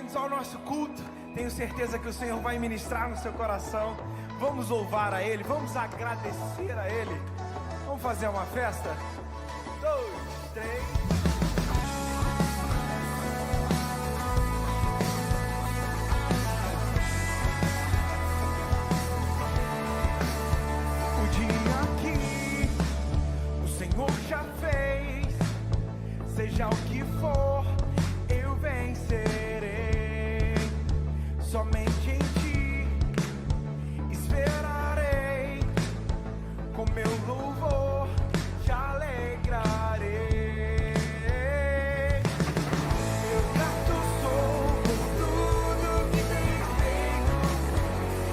bem-vindos ao nosso culto. Tenho certeza que o Senhor vai ministrar no seu coração. Vamos louvar a Ele, vamos agradecer a Ele. Vamos fazer uma festa? 2, 3. O dia que o Senhor já fez, seja o que for, eu vencerei. Somente em Ti esperarei, com meu louvor te alegrarei. Eu grato sou por tudo que tens feito.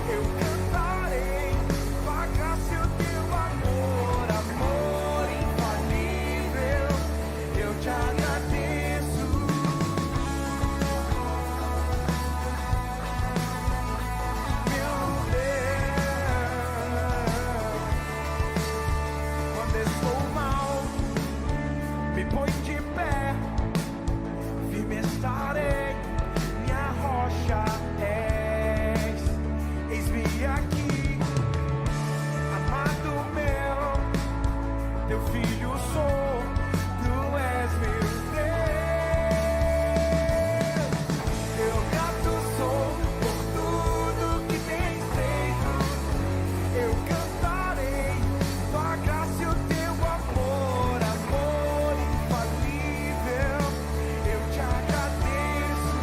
Eu cantarei tua graça e o teu amor, amor infalível. Eu te agradeço. Meu Deus, quando estou mal, me põe de pé, firme estarei, minha rocha és. Eis-me aqui, amado meu, teu filho sou, tu és meu Deus. Eu grato sou por tudo que tens feito. Eu cantarei tua graça e o teu amor, amor infalível. Eu te agradeço.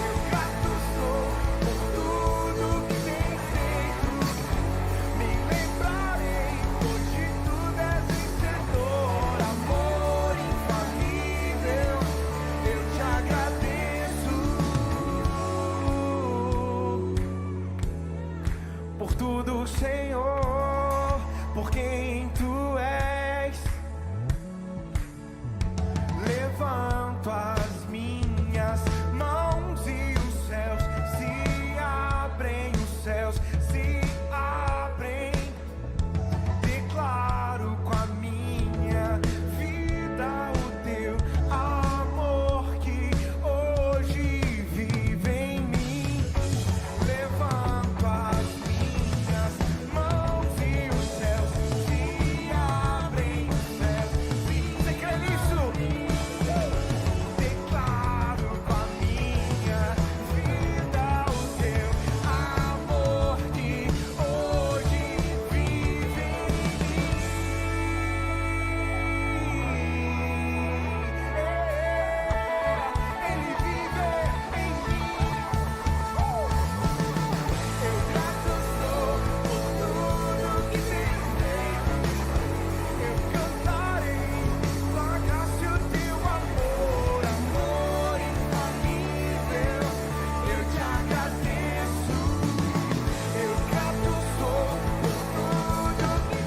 Eu grato sou por tudo que tens feito. Me lembrarei hoje tudo és vencedor, amor infalível. Eu te agradeço por tudo, Senhor, por quem tu és. Levanto as minhas mãos e os céus se abrem, os céus se abrem. Declaro com a minha vida o teu amor que hoje vive em mim. Levanto as minhas mãos e os céus se abrem, os céus se... Você crê nisso? Declaro com a minha vida o teu amor que hoje vive em mim. Ele vive em mim. Eu grato sou por tudo que tens feito. Eu cantarei tua graça e o teu amor, amor infalível. Eu te agradeço. Eu grato sou por tudo que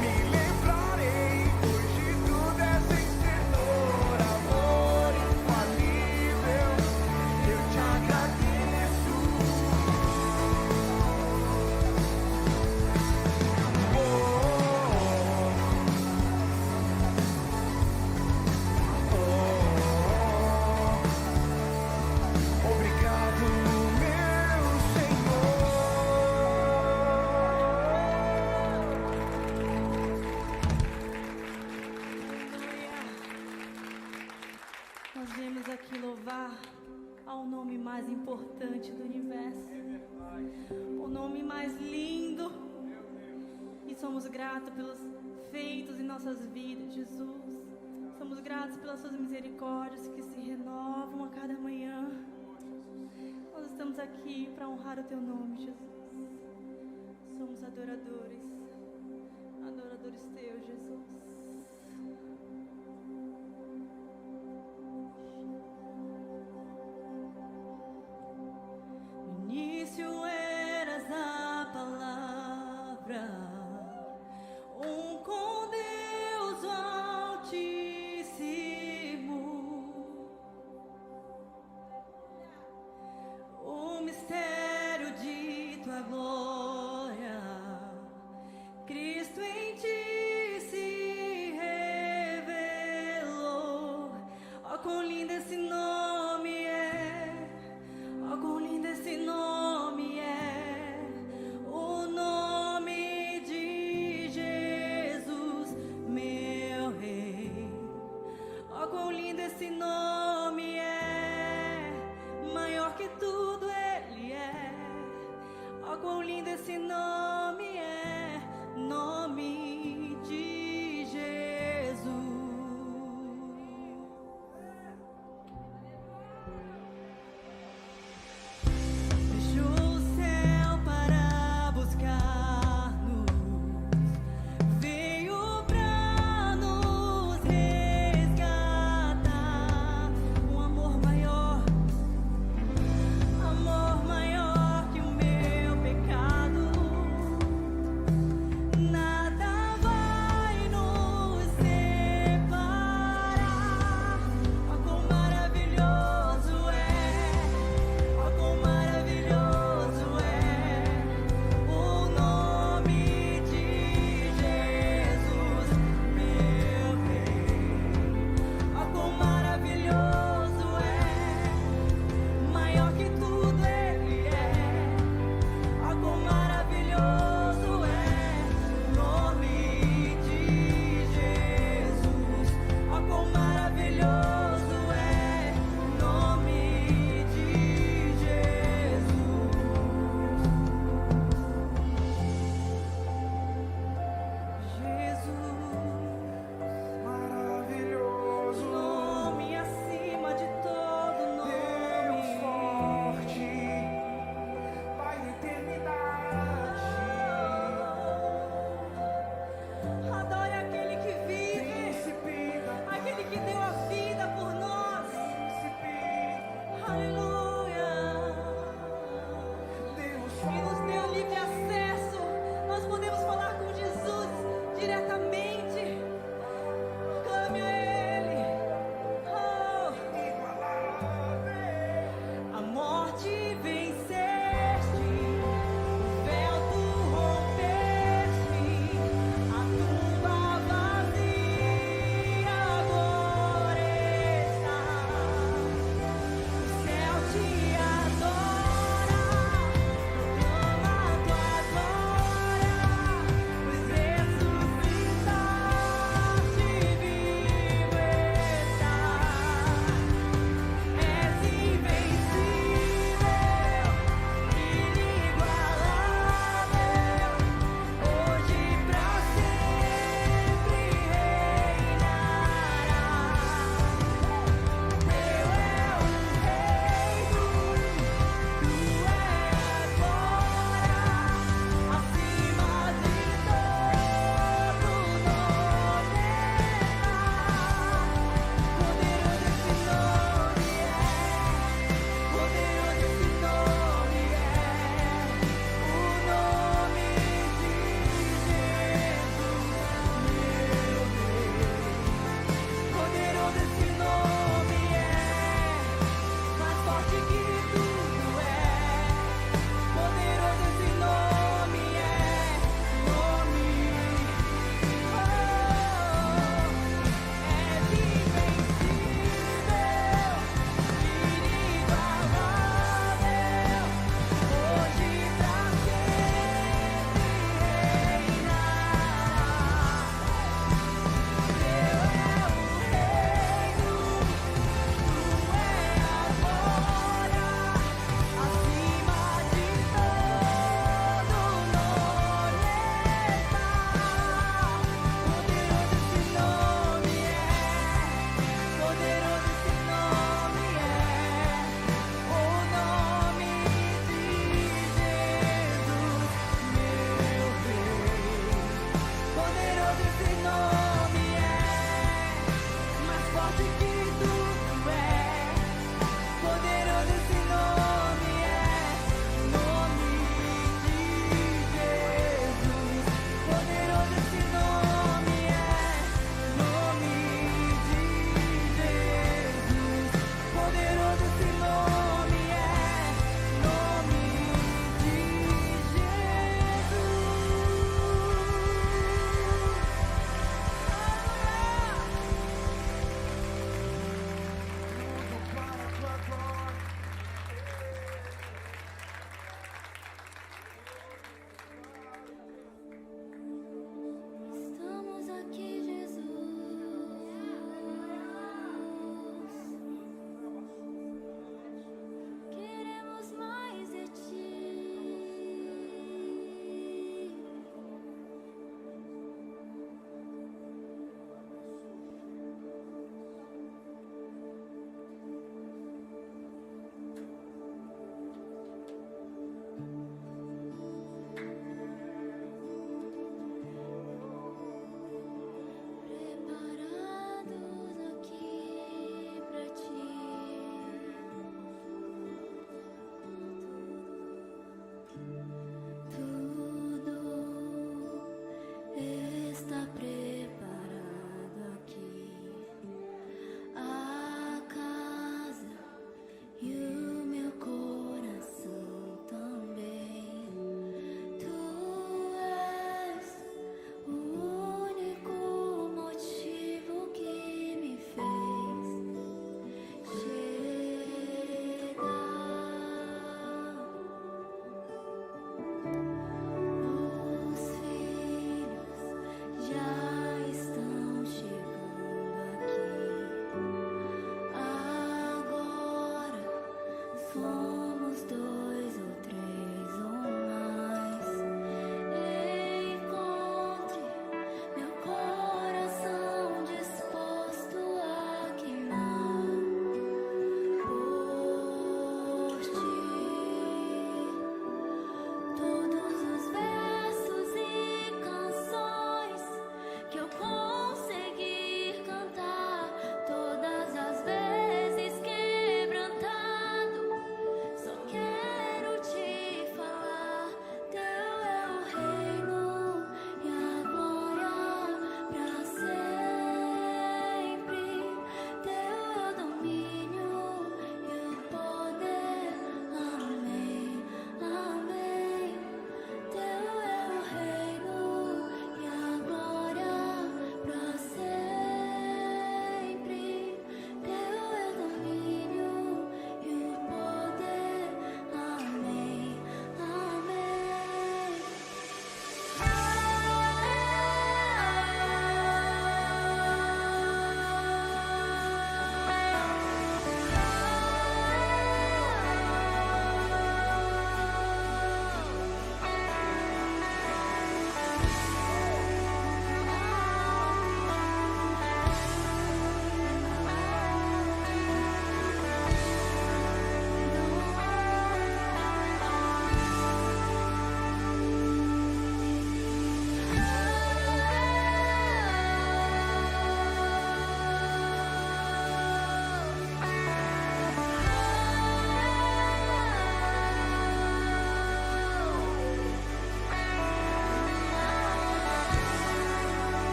me lembrarei hoje tudo és vencedor, amor infalível. Eu te agradeço. Obrigado, meu Nós viemos aqui louvar ao nome mais importante do universo, o nome mais lindo, e somos gratos pelos feitos em nossas vidas, Jesus. Somos gratos pelas suas misericórdias que se renovam a cada manhã. Nós estamos aqui para honrar o teu nome, Jesus. Somos adoradores, adoradores teus, Jesus. No início eras a palavra, com Deus Altíssimo. O mistério de tua glória, Cristo em ti se revelou. Ó, quão lindo esse nome!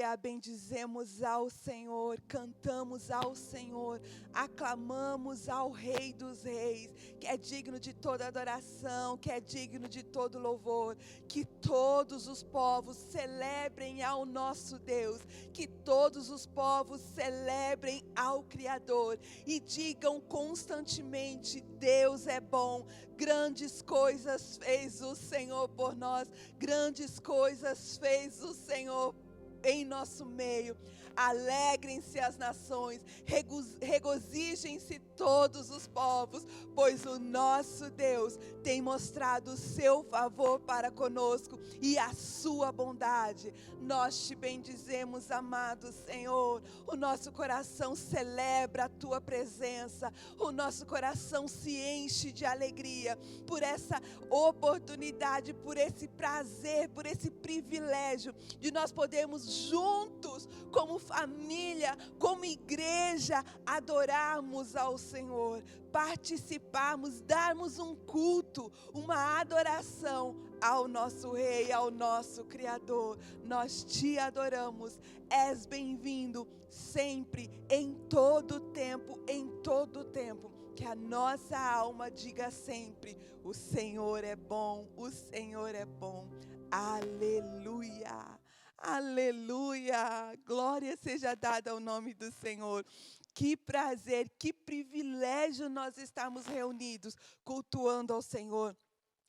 aleluia, bendizemos ao Senhor, cantamos ao Senhor, aclamamos ao Rei dos Reis, que é digno de toda adoração, que é digno de todo louvor. Que todos os povos celebrem ao nosso Deus, que todos os povos celebrem ao Criador e digam constantemente: Deus é bom, grandes coisas fez o Senhor por nós, grandes coisas fez o Senhor em nosso meio. Alegrem-se as nações, regozijem-se todos os povos, pois o nosso Deus tem mostrado o seu favor para conosco e a sua bondade. Nós te bendizemos, amado Senhor. O nosso coração celebra a tua presença, o nosso coração se enche de alegria por essa oportunidade, por esse prazer, por esse privilégio de nós podermos juntos, como família, como igreja, adorarmos ao Senhor, participarmos, darmos um culto, uma adoração ao nosso Rei, ao nosso Criador. Nós te adoramos, és bem-vindo sempre, em todo tempo, em todo tempo. Que a nossa alma diga sempre: o Senhor é bom, o Senhor é bom. Aleluia. Aleluia, glória seja dada ao nome do Senhor. Que prazer, que privilégio nós estarmos reunidos, cultuando ao Senhor,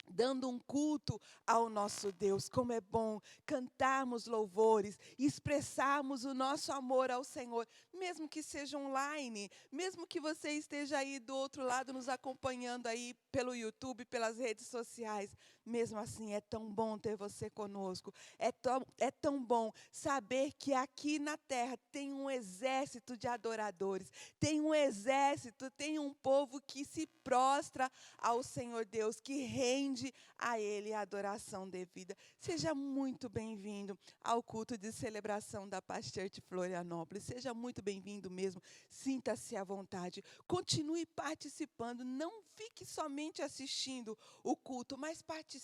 dando um culto ao nosso Deus. Como é bom cantarmos louvores, expressarmos o nosso amor ao Senhor, mesmo que seja online, mesmo que você esteja aí do outro lado nos acompanhando aí pelo YouTube, pelas redes sociais. Mesmo assim, é tão bom ter você conosco. É tão bom saber que aqui na terra tem um exército de adoradores, tem um exército, tem um povo que se prostra ao Senhor Deus, que rende a Ele a adoração devida. Seja muito bem-vindo ao culto de celebração da Paz Church Florianópolis. Seja muito bem-vindo mesmo. Sinta-se à vontade. Continue participando. Não fique somente assistindo o culto, mas participe.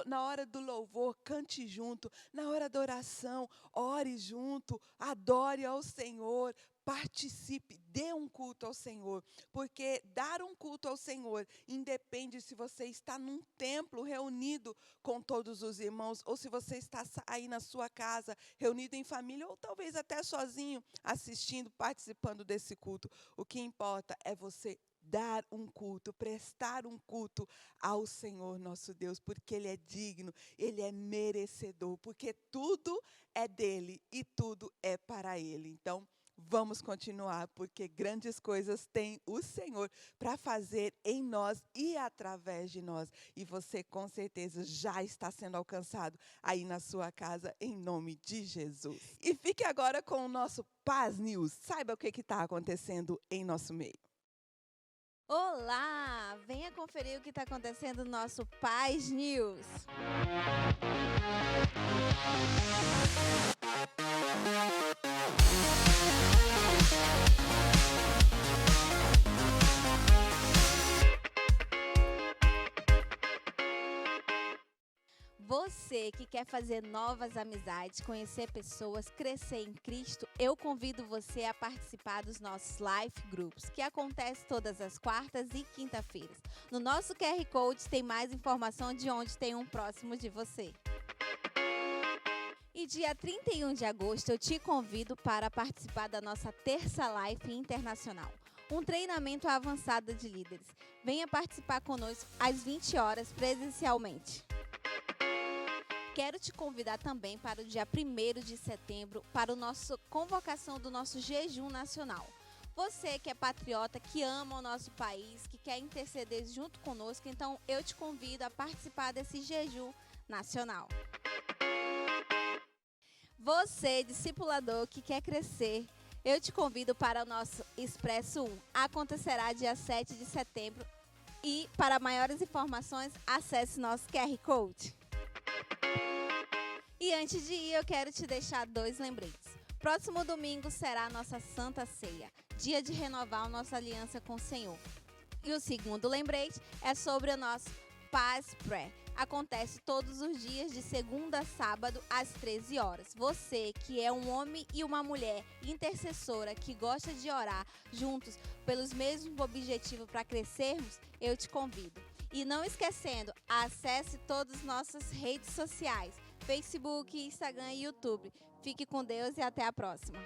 Na hora do louvor, cante junto. Na hora da oração, ore junto. Adore ao Senhor. Participe, dê um culto ao Senhor, porque dar um culto ao Senhor independe se você está num templo reunido com todos os irmãos, ou se você está aí na sua casa, reunido em família, ou talvez até sozinho, assistindo, participando desse culto. O que importa é você dar um culto, prestar um culto ao Senhor nosso Deus, porque Ele é digno, Ele é merecedor, porque tudo é dEle e tudo é para Ele. Então, vamos continuar, porque grandes coisas tem o Senhor para fazer em nós e através de nós. E você, com certeza, já está sendo alcançado aí na sua casa, em nome de Jesus. E fique agora com o nosso Paz News. Saiba o que está acontecendo em nosso meio. Olá! Venha conferir o que está acontecendo no nosso Paz News. Você que quer fazer novas amizades, conhecer pessoas, crescer em Cristo, eu convido você a participar dos nossos Life Groups, que acontece todas as quartas e quinta-feiras. No nosso QR Code tem mais informação de onde tem um próximo de você. E dia 31 de agosto eu te convido para participar da nossa Terça Life Internacional, um treinamento avançado de líderes. Venha participar conosco às 20 horas presencialmente. Quero te convidar também para o dia 1º de setembro, para a nossa convocação do nosso jejum nacional. Você que é patriota, que ama o nosso país, que quer interceder junto conosco, então eu te convido a participar desse jejum nacional. Você, discipulador, que quer crescer, eu te convido para o nosso Expresso 1. Acontecerá dia 7 de setembro e, para maiores informações, acesse nosso QR Code. E antes de ir, eu quero te deixar 2 lembretes. Próximo domingo será a nossa Santa Ceia, dia de renovar a nossa aliança com o Senhor. E o segundo lembrete é sobre o nosso Paz Prayer. Acontece todos os dias de segunda a sábado às 13 horas. Você que é um homem e uma mulher intercessora que gosta de orar juntos pelos mesmos objetivos para crescermos, eu te convido. E não esquecendo, acesse todas as nossas redes sociais, Facebook, Instagram e YouTube. Fique com Deus e até a próxima.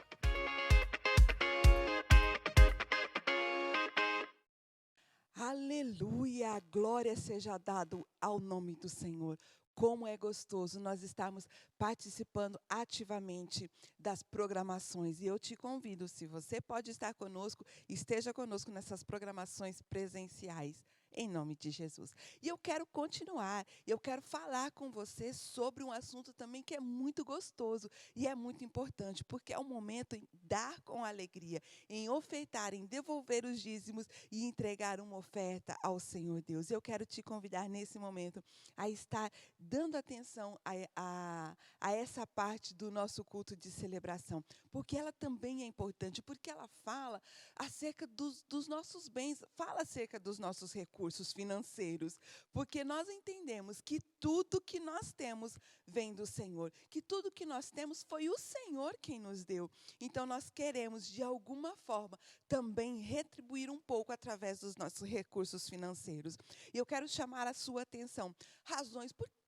Aleluia, glória seja dado ao nome do Senhor. Como é gostoso nós estarmos participando ativamente das programações. E eu te convido, se você pode estar conosco, esteja conosco nessas programações presenciais. Em nome de Jesus. E eu quero continuar, eu quero falar com você sobre um assunto também que é muito gostoso e é muito importante, porque é um momento em dar com alegria, em ofertar, em devolver os dízimos e entregar uma oferta ao Senhor Deus. Eu quero te convidar nesse momento a estar dando atenção a essa parte do nosso culto de celebração, porque ela também é importante, porque ela fala acerca dos nossos bens, fala acerca dos nossos recursos financeiros, porque nós entendemos que tudo que nós temos vem do Senhor, que tudo que nós temos foi o Senhor quem nos deu. Então nós queremos, de alguma forma, também retribuir um pouco através dos nossos recursos financeiros. E eu quero chamar a sua atenção.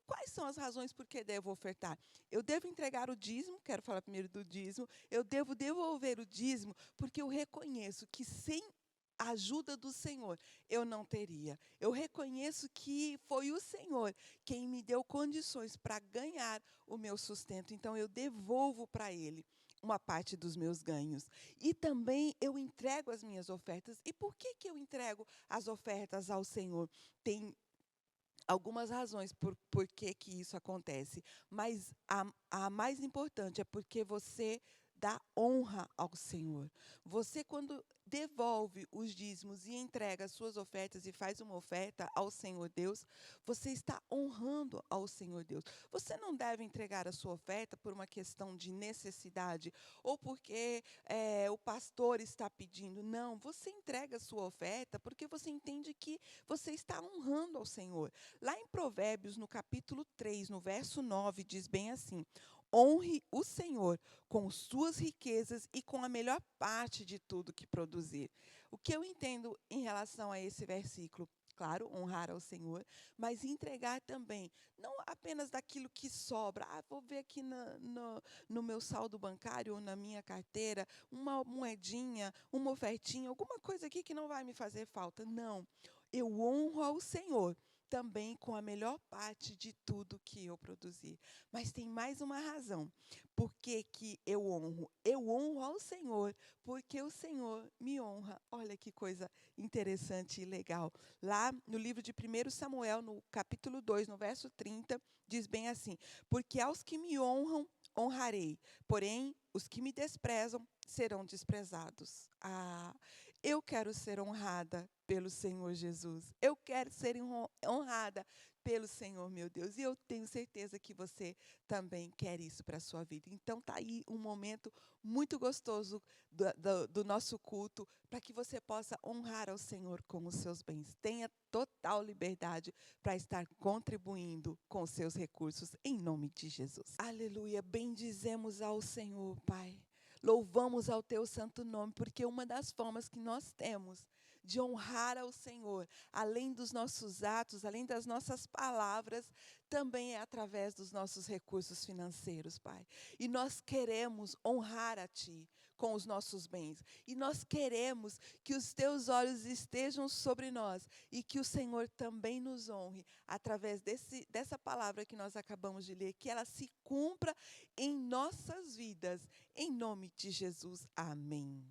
Quais são as razões por que devo ofertar? Eu devo entregar o dízimo, quero falar primeiro do dízimo, eu devo devolver o dízimo, porque eu reconheço que sem a ajuda do Senhor eu não teria. Eu reconheço que foi o Senhor quem me deu condições para ganhar o meu sustento, então eu devolvo para Ele uma parte dos meus ganhos. E também eu entrego as minhas ofertas. E por que eu entrego as ofertas ao Senhor? Tem algumas razões por que isso acontece, mas a mais importante é porque você dá honra ao Senhor. Você, quando devolve os dízimos e entrega as suas ofertas e faz uma oferta ao Senhor Deus, você está honrando ao Senhor Deus. Você não deve entregar a sua oferta por uma questão de necessidade ou porque o pastor está pedindo. Não, você entrega a sua oferta porque você entende que você está honrando ao Senhor. Lá em Provérbios, no capítulo 3, no verso 9, diz bem assim: honre o Senhor com suas riquezas e com a melhor parte de tudo que produzir. O que eu entendo em relação a esse versículo? Claro, honrar ao Senhor, mas entregar também, não apenas daquilo que sobra. Vou ver aqui no meu saldo bancário ou na minha carteira, uma moedinha, uma ofertinha, alguma coisa aqui que não vai me fazer falta. Não, eu honro ao Senhor também com a melhor parte de tudo que eu produzir. Mas tem mais uma razão. Por que eu honro? Eu honro ao Senhor, porque o Senhor me honra. Olha que coisa interessante e legal. Lá no livro de 1 Samuel, no capítulo 2, no verso 30, diz bem assim: porque aos que me honram, honrarei, porém, os que me desprezam serão desprezados. Eu quero ser honrada pelo Senhor Jesus. Eu quero ser honrada pelo Senhor, meu Deus. E eu tenho certeza que você também quer isso para a sua vida. Então, está aí um momento muito gostoso do nosso culto para que você possa honrar ao Senhor com os seus bens. Tenha total liberdade para estar contribuindo com os seus recursos, em nome de Jesus. Aleluia. Bendizemos ao Senhor, Pai. Louvamos ao teu santo nome, porque uma das formas que nós temos de honrar ao Senhor, além dos nossos atos, além das nossas palavras, também é através dos nossos recursos financeiros, Pai. E nós queremos honrar a Ti com os nossos bens. E nós queremos que os Teus olhos estejam sobre nós e que o Senhor também nos honre através dessa palavra que nós acabamos de ler, que ela se cumpra em nossas vidas. Em nome de Jesus. Amém.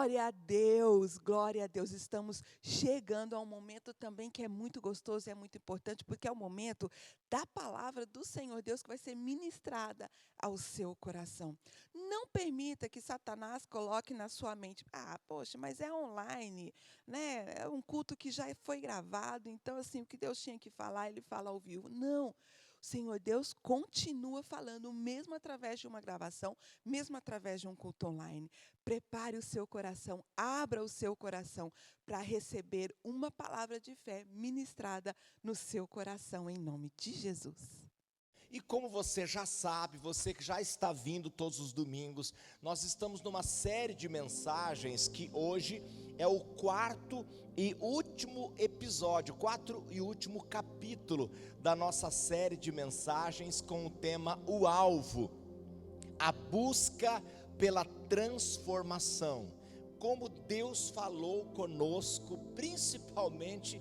Glória a Deus, glória a Deus. Estamos chegando a um momento também que é muito gostoso e é muito importante, porque é o momento da palavra do Senhor Deus que vai ser ministrada ao seu coração. Não permita que Satanás coloque na sua mente: poxa, mas é online, né? É um culto que já foi gravado, então assim, o que Deus tinha que falar, ele fala ao vivo. Não. O Senhor Deus continua falando, mesmo através de uma gravação, mesmo através de um culto online. Prepare o seu coração, abra o seu coração para receber uma palavra de fé ministrada no seu coração, em nome de Jesus. E como você já sabe, você que já está vindo todos os domingos, nós estamos numa série de mensagens que hoje é o quarto e último episódio, quarto e último capítulo da nossa série de mensagens com o tema O Alvo, a busca pela transformação. Como Deus falou conosco, principalmente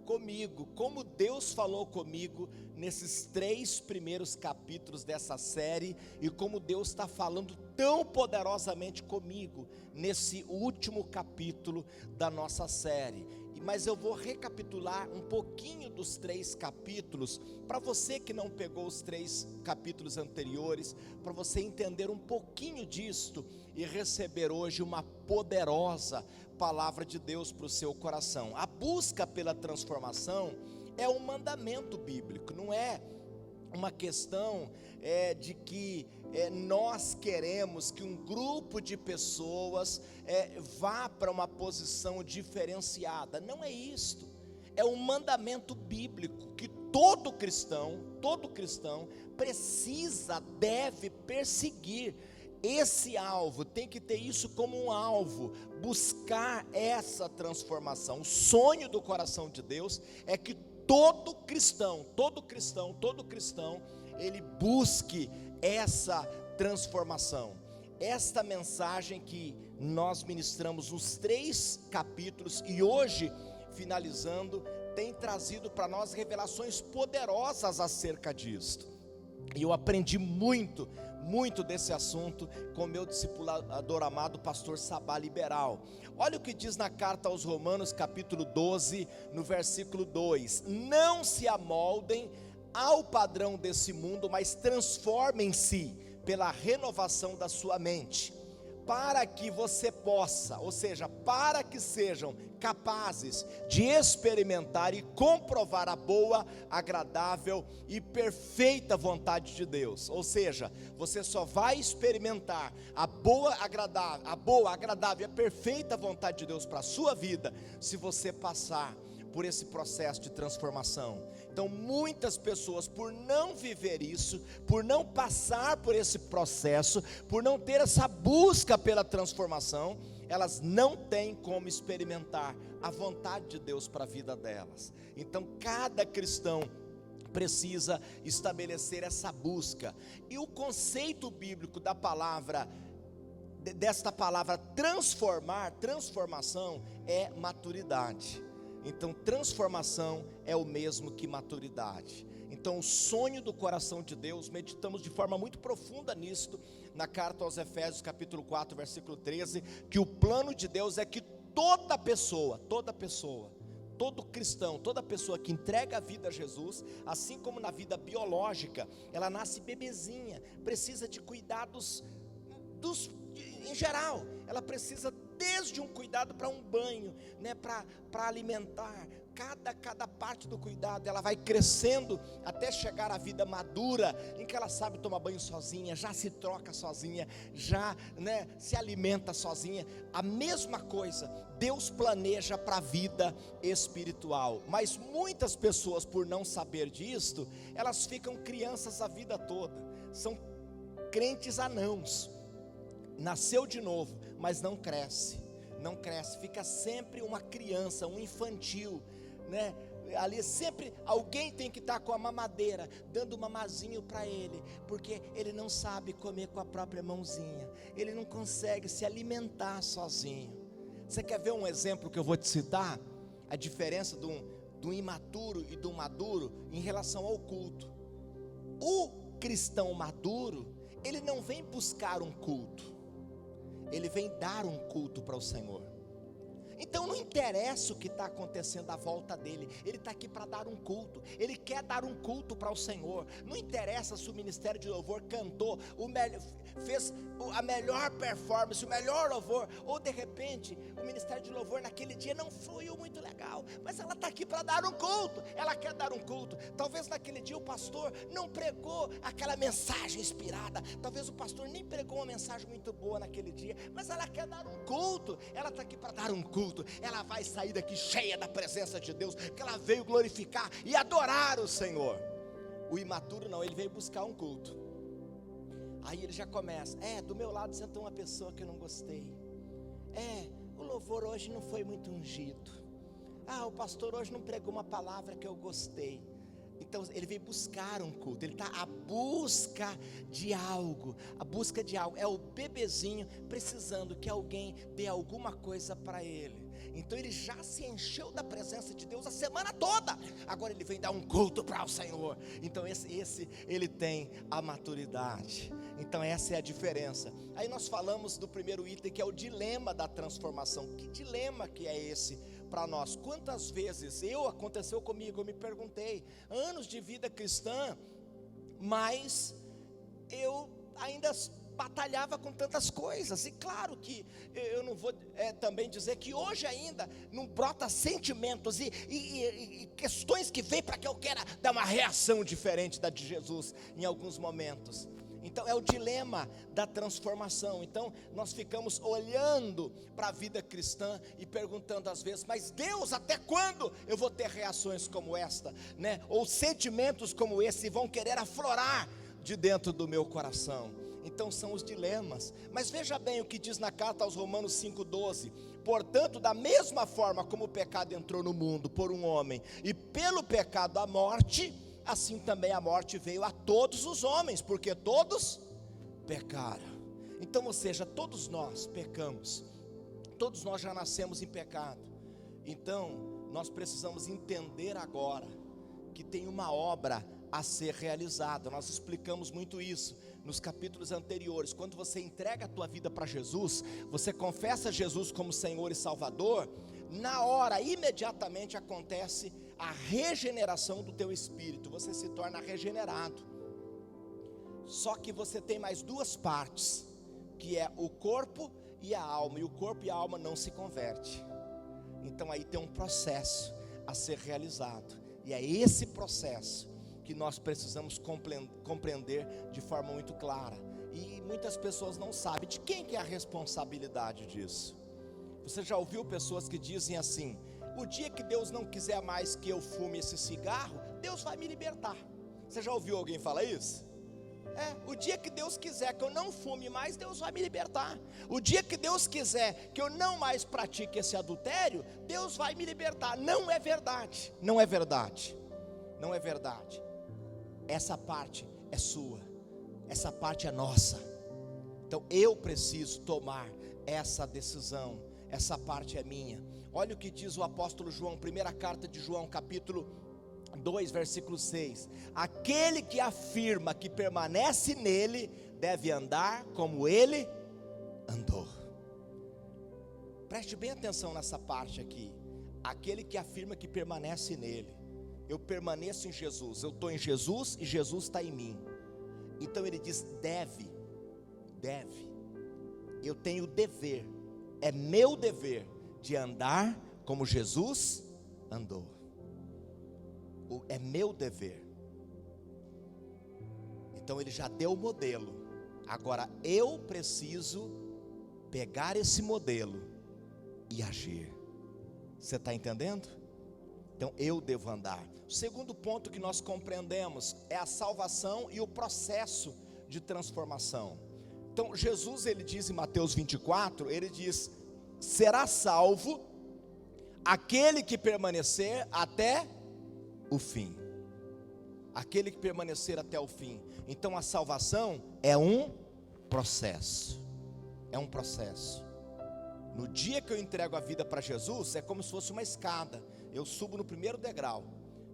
comigo, como Deus falou comigo nesses 3 primeiros capítulos dessa série, e como Deus está falando tão poderosamente comigo nesse último capítulo da nossa série. Mas eu vou recapitular um pouquinho dos 3 capítulos, para você que não pegou os 3 capítulos anteriores, para você entender um pouquinho disto e receber hoje uma poderosa palavra de Deus para o seu coração. A busca pela transformação é um mandamento bíblico, não é uma questão de que nós queremos que um grupo de pessoas vá para uma posição diferenciada. Não é isto. É um mandamento bíblico que todo cristão precisa, deve perseguir. Esse alvo, tem que ter isso como um alvo, buscar essa transformação. O sonho do coração de Deus é que todo cristão, ele busque essa transformação. Esta mensagem que nós ministramos nos 3 capítulos e hoje, finalizando, tem trazido para nós revelações poderosas acerca disto. E eu aprendi muito desse assunto com meu discipulador amado, pastor Sabá Liberal. Olha o que diz na carta aos Romanos, capítulo 12, no versículo 2: não se amoldem ao padrão desse mundo, mas transformem-se pela renovação da sua mente, para que você possa, ou seja, para que sejam capazes de experimentar e comprovar a boa, agradável e perfeita vontade de Deus. Ou seja, você só vai experimentar a boa, agradável e a perfeita vontade de Deus para a sua vida, se você passar por esse processo de transformação. Então muitas pessoas, por não viver isso, por não passar por esse processo, por não ter essa busca pela transformação, elas não têm como experimentar a vontade de Deus para a vida delas. Então cada cristão precisa estabelecer essa busca. E o conceito bíblico da palavra, desta palavra transformação, é maturidade. Então transformação é o mesmo que maturidade. Então o sonho do coração de Deus, meditamos de forma muito profunda nisto, na carta aos Efésios capítulo 4, versículo 13, que o plano de Deus é que toda pessoa, todo cristão, toda pessoa que entrega a vida a Jesus, assim como na vida biológica, ela nasce bebezinha, precisa de cuidados em geral, ela precisa desde um cuidado para um banho, né, para alimentar, cada parte do cuidado, ela vai crescendo até chegar à vida madura, em que ela sabe tomar banho sozinha, já se troca sozinha, já, né, se alimenta sozinha. A mesma coisa Deus planeja para a vida espiritual, mas muitas pessoas, por não saber disto, elas ficam crianças a vida toda, são crentes anãos, nasceu de novo, mas não cresce, fica sempre uma criança, um infantil, né? Ali sempre alguém tem que estar com a mamadeira, dando mamazinho para ele, porque ele não sabe comer com a própria mãozinha, ele não consegue se alimentar sozinho. Você quer ver um exemplo que eu vou te citar? A diferença do imaturo e do maduro em relação ao culto. O cristão maduro, ele não vem buscar um culto, ele vem dar um culto para o Senhor. Então não interessa o que está acontecendo à volta dele, ele está aqui para dar um culto, ele quer dar um culto para o Senhor. Não interessa se o ministério de louvor cantou fez a melhor performance, o melhor louvor, ou de repente o ministério de louvor naquele dia não fluiu muito legal, mas ela está aqui para dar um culto, ela quer dar um culto. Talvez naquele dia o pastor não pregou aquela mensagem inspirada, talvez o pastor nem pregou uma mensagem muito boa naquele dia, mas ela quer dar um culto, ela está aqui para dar um culto. Ela vai sair daqui cheia da presença de Deus, que ela veio glorificar e adorar o Senhor. O imaturo não, ele veio buscar um culto. Aí ele já começa, do meu lado sentou uma pessoa que eu não gostei, o louvor hoje não foi muito ungido, o pastor hoje não pregou uma palavra que eu gostei. Então ele veio buscar um culto, ele está à busca de algo, é o bebezinho precisando que alguém dê alguma coisa para ele. Então ele já se encheu da presença de Deus a semana toda, agora ele vem dar um culto para o Senhor. Então esse ele tem a maturidade. Então essa é a diferença. Aí nós falamos do primeiro item, que é o dilema da transformação. Que dilema que é esse para nós? Quantas vezes aconteceu comigo, eu me perguntei, anos de vida cristã, mas eu ainda batalhava com tantas coisas. E claro que eu não vou também dizer que hoje ainda não brota sentimentos e questões que vêm para que eu queira dar uma reação diferente da de Jesus em alguns momentos. Então é o dilema da transformação. Então nós ficamos olhando para a vida cristã e perguntando às vezes, mas Deus, até quando eu vou ter reações como esta, né? Ou sentimentos como esse vão querer aflorar de dentro do meu coração. Então são os dilemas. Mas veja bem o que diz na carta aos Romanos 5,12. Portanto, da mesma forma como o pecado entrou no mundo por um homem, e pelo pecado a morte, assim também a morte veio a todos os homens, porque todos pecaram. Então, ou seja, todos nós pecamos, todos nós já nascemos em pecado. Então, nós precisamos entender agora que tem uma obra a ser realizada. Nós explicamos muito isso nos capítulos anteriores. Quando você entrega a tua vida para Jesus, você confessa Jesus como Senhor e Salvador, na hora, imediatamente acontece a regeneração do teu espírito, você se torna regenerado. Só que você tem mais duas partes, que é o corpo e a alma, e o corpo e a alma não se convertem. Então aí tem um processo a ser realizado, e é esse processo que nós precisamos compreender de forma muito clara. E muitas pessoas não sabem de quem que é a responsabilidade disso. Você já ouviu pessoas que dizem assim: o dia que Deus não quiser mais que eu fume esse cigarro, Deus vai me libertar. Você já ouviu alguém falar isso? O dia que Deus quiser que eu não fume mais, Deus vai me libertar. O dia que Deus quiser que eu não mais pratique esse adultério, Deus vai me libertar. Não é verdade, não é verdade, não é verdade. Essa parte é sua, essa parte é nossa. Então eu preciso tomar essa decisão, essa parte é minha. Olha o que diz o apóstolo João, primeira carta de João, capítulo 2, versículo 6. Aquele que afirma que permanece nele, deve andar como ele andou. Preste bem atenção nessa parte aqui. Aquele que afirma que permanece nele. Eu permaneço em Jesus, eu estou em Jesus e Jesus está em mim. Então ele diz deve. Eu tenho o dever, é meu dever de andar como Jesus andou. É meu dever. Então ele já deu o modelo. Agora eu preciso pegar esse modelo e agir. Você está entendendo? Então eu devo andar. O segundo ponto que nós compreendemos é a salvação e o processo de transformação. Então Jesus, ele diz em Mateus 24, ele diz: será salvo aquele que permanecer até o fim. Aquele que permanecer até o fim. Então a salvação é um processo. É um processo. No dia que eu entrego a vida para Jesus, é como se fosse uma escada. Eu subo no primeiro degrau,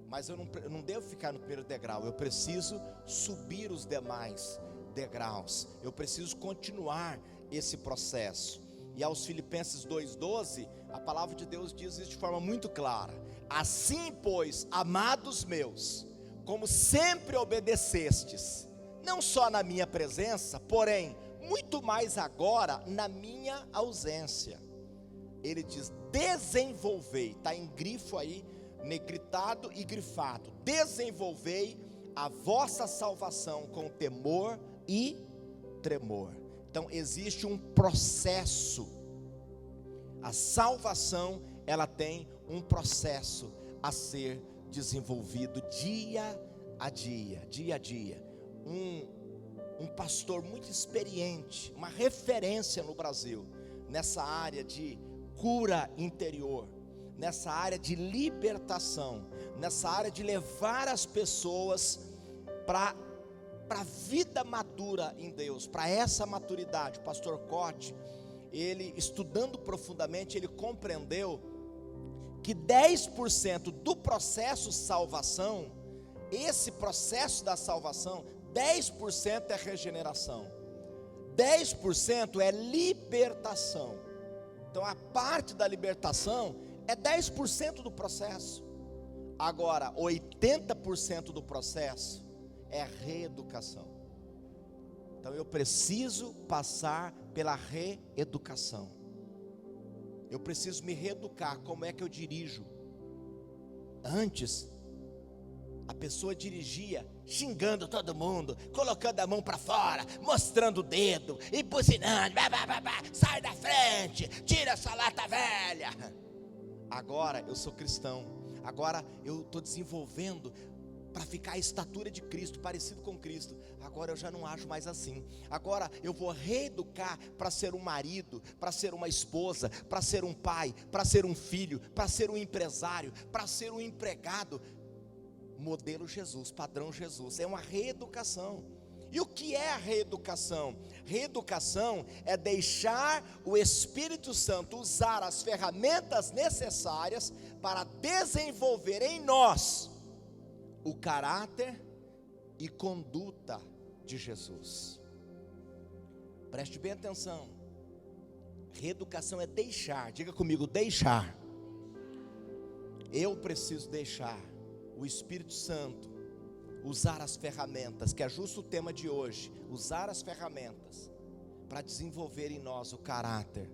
mas eu não devo ficar no primeiro degrau. Eu preciso subir os demais degraus. Eu preciso continuar esse processo. E aos Filipenses 2:12, a palavra de Deus diz isso de forma muito clara: assim, pois, amados meus, como sempre obedecestes, não só na minha presença, porém, muito mais agora na minha ausência. Ele diz: desenvolvei, está em grifo aí, negritado e grifado: desenvolvei a vossa salvação com temor e tremor. Então existe um processo. A salvação, ela tem um processo a ser desenvolvido dia a dia, dia a dia. Um pastor muito experiente, uma referência no Brasil, nessa área de cura interior, nessa área de libertação, nessa área de levar as pessoas para a vida madura em Deus, para essa maturidade. O pastor Cote, ele estudando profundamente, ele compreendeu que 10% do processo salvação, esse processo da salvação, 10% é regeneração, 10% é libertação. Então a parte da libertação é 10% do processo. Agora 80% do processo é reeducação. Então eu preciso passar pela reeducação. Eu preciso me reeducar. Como é que eu dirijo? Antes, a pessoa dirigia xingando todo mundo, colocando a mão para fora, mostrando o dedo e buzinando: sai da frente, tira essa lata velha. Agora eu sou cristão. Agora eu estou desenvolvendo para ficar a estatura de Cristo, parecido com Cristo. Agora eu já não ajo mais assim. Agora eu vou reeducar para ser um marido, para ser uma esposa, para ser um pai, para ser um filho, para ser um empresário, para ser um empregado. Modelo Jesus, padrão Jesus. É uma reeducação. E o que é a reeducação? Reeducação é deixar o Espírito Santo usar as ferramentas necessárias para desenvolver em nós o caráter e conduta de Jesus. Preste bem atenção. Reeducação é deixar. Diga comigo: deixar. Eu preciso deixar o Espírito Santo usar as ferramentas, que é justo o tema de hoje. Usar as ferramentas para desenvolver em nós o caráter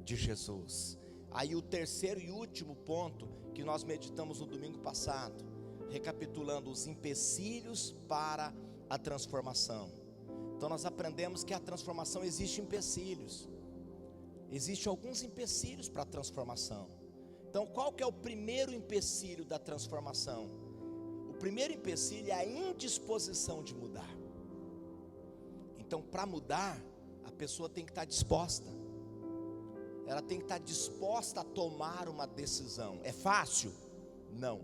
de Jesus. Aí o terceiro e último ponto que nós meditamos no domingo passado, recapitulando os empecilhos para a transformação. Então nós aprendemos que a transformação existe empecilhos. Existem alguns empecilhos para a transformação. Então qual que é o primeiro empecilho da transformação? O primeiro empecilho é a indisposição de mudar. Então para mudar, a pessoa tem que estar disposta. Ela tem que estar disposta a tomar uma decisão. É fácil? Não.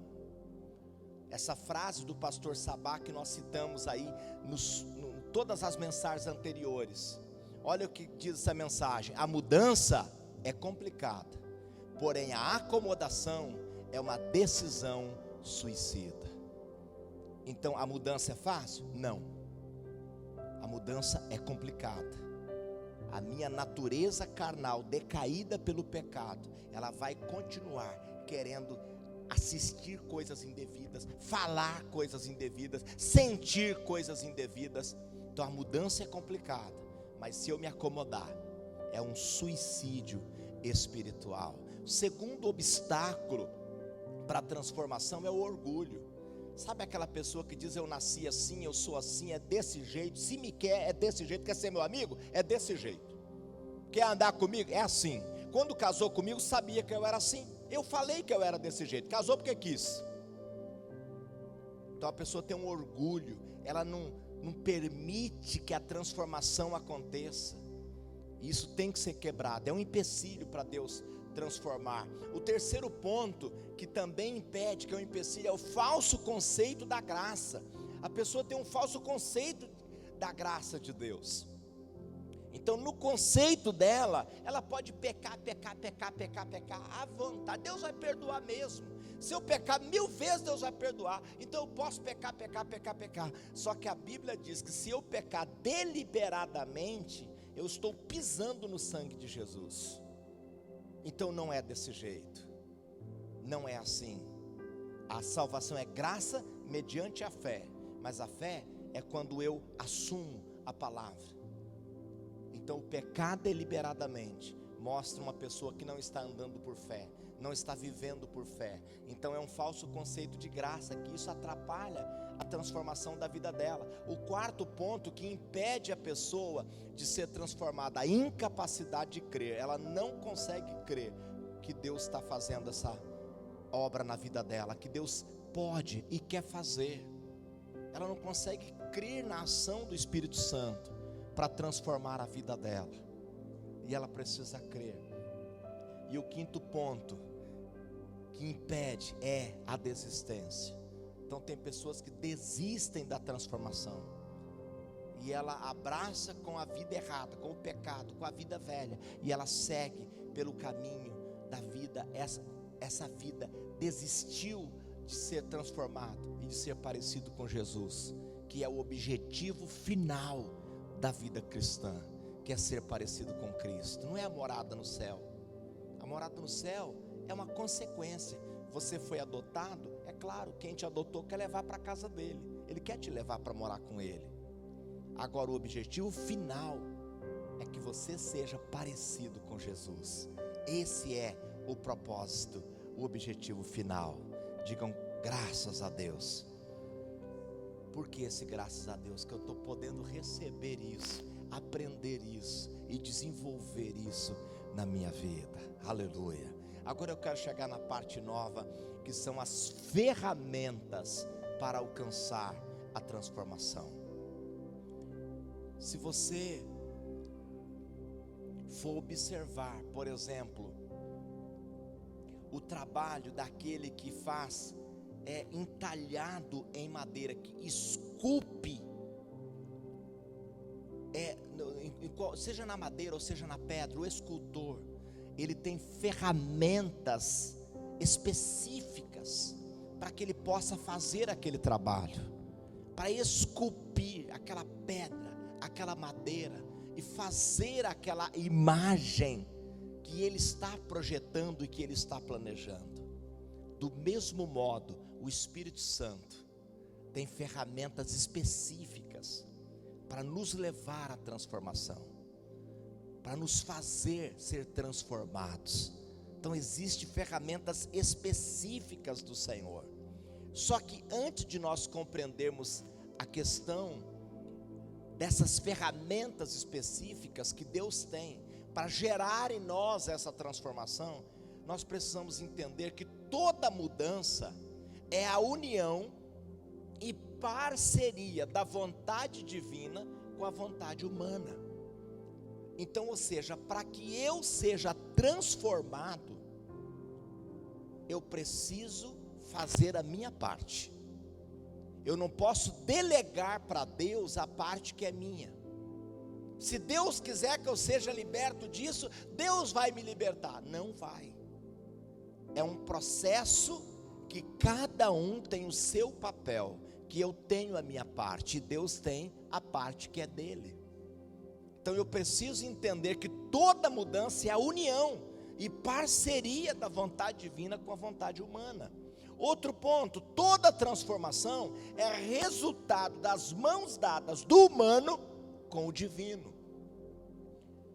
Essa frase do pastor Sabá que nós citamos aí todas as mensagens anteriores. Olha o que diz essa mensagem: a mudança é complicada, porém a acomodação é uma decisão suicida. Então a mudança é fácil? Não. A mudança é complicada. A minha natureza carnal, decaída pelo pecado, ela vai continuar querendo assistir coisas indevidas, falar coisas indevidas, sentir coisas indevidas. Então a mudança é complicada, mas se eu me acomodar, é um suicídio espiritual. O segundo obstáculo para a transformação é o orgulho. Sabe aquela pessoa que diz: eu nasci assim, eu sou assim, é desse jeito, se me quer é desse jeito, quer ser meu amigo? É desse jeito, quer andar comigo? É assim. Quando casou comigo sabia que eu era assim. Eu falei que eu era desse jeito, casou porque quis. Então a pessoa tem um orgulho, ela não permite que a transformação aconteça. Isso tem que ser quebrado, é um empecilho para Deus transformar. O terceiro ponto que também impede, que é um empecilho, é o falso conceito da graça. A pessoa tem um falso conceito da graça de Deus. Então no conceito dela, ela pode pecar à vontade. Deus vai perdoar mesmo. Se eu pecar 1000 vezes, Deus vai perdoar. Então eu posso pecar. Só que a Bíblia diz que se eu pecar deliberadamente, eu estou pisando no sangue de Jesus. Então não é desse jeito, não é assim. A salvação é graça mediante a fé, mas a fé é quando eu assumo a palavra. Então o pecado deliberadamente mostra uma pessoa que não está andando por fé, não está vivendo por fé. Então é um falso conceito de graça, que isso atrapalha a transformação da vida dela. O quarto ponto que impede a pessoa de ser transformada, a incapacidade de crer. Ela não consegue crer que Deus está fazendo essa obra na vida dela, que Deus pode e quer fazer. Ela não consegue crer na ação do Espírito Santo para transformar a vida dela, e ela precisa crer. E o quinto ponto que impede é a desistência. Então tem pessoas que desistem da transformação, e ela abraça com a vida errada, com o pecado, com a vida velha, e ela segue pelo caminho da vida. Essa vida desistiu de ser transformado e de ser parecido com Jesus, que é o objetivo final da vida cristã, que é ser parecido com Cristo. Não é a morada no céu. A morada no céu é uma consequência. Você foi adotado, é claro, quem te adotou quer levar para a casa dele, ele quer te levar para morar com ele. Agora o objetivo final é que você seja parecido com Jesus. Esse é o propósito, o objetivo final. Digam graças a Deus. Por que esse graças a Deus? Que eu estou podendo receber isso, aprender isso e desenvolver isso na minha vida. Aleluia. Agora eu quero chegar na parte nova, que são as ferramentas para alcançar a transformação. Se você for observar, por exemplo, o trabalho daquele que faz entalhado em madeira, que esculpe, seja na madeira ou seja na pedra, o escultor, ele tem ferramentas específicas para que ele possa fazer aquele trabalho, para esculpir aquela pedra, aquela madeira, e fazer aquela imagem que ele está projetando e que ele está planejando. Do mesmo modo, o Espírito Santo tem ferramentas específicas para nos levar à transformação, para nos fazer ser transformados. Então existem ferramentas específicas do Senhor. Só que antes de nós compreendermos a questão dessas ferramentas específicas que Deus tem para gerar em nós essa transformação, nós precisamos entender que toda mudança é a união e parceria da vontade divina com a vontade humana. Então, ou seja, para que eu seja transformado, eu preciso fazer a minha parte. Eu não posso delegar para Deus a parte que é minha. Se Deus quiser que eu seja liberto disso, Deus vai me libertar. Não vai. É um processo que cada um tem o seu papel, que eu tenho a minha parte e Deus tem a parte que é dele. Então eu preciso entender que toda mudança é a união e parceria da vontade divina com a vontade humana. Outro ponto, toda transformação é resultado das mãos dadas do humano com o divino.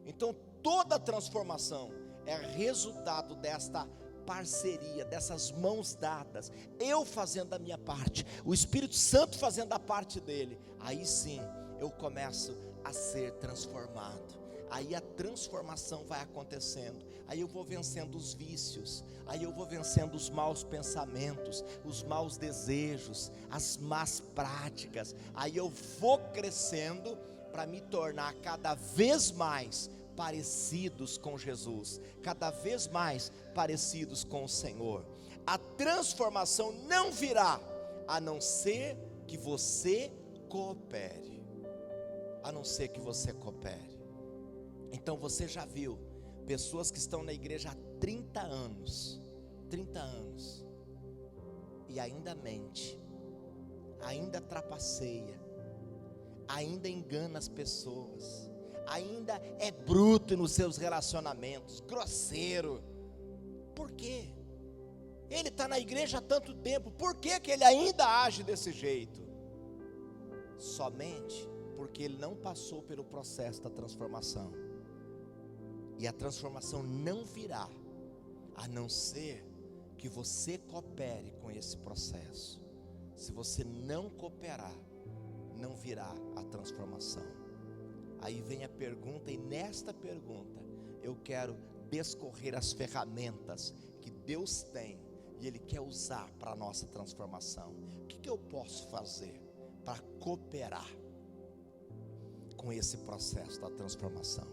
Então toda transformação é resultado desta parceria, dessas mãos dadas, eu fazendo a minha parte, o Espírito Santo fazendo a parte dele. Aí sim eu começo a ser transformado. Aí a transformação vai acontecendo, aí eu vou vencendo os vícios, aí eu vou vencendo os maus pensamentos, os maus desejos, as más práticas, aí eu vou crescendo para me tornar cada vez mais parecidos com Jesus, cada vez mais parecidos com o Senhor. A transformação não virá a não ser que você coopere, a não ser que você coopere. Então você já viu pessoas que estão na igreja há 30 anos, e ainda mente, ainda trapaceia, ainda engana as pessoas, ainda é bruto nos seus relacionamentos, grosseiro. Por quê? Ele está na igreja há tanto tempo, por que que ele ainda age desse jeito? Somente porque ele não passou pelo processo da transformação. E a transformação não virá, a não ser que você coopere com esse processo. Se você não cooperar, não virá a transformação. Aí vem a pergunta, e nesta pergunta eu quero descorrer as ferramentas que Deus tem e Ele quer usar para a nossa transformação. O que eu posso fazer para cooperar com esse processo da transformação?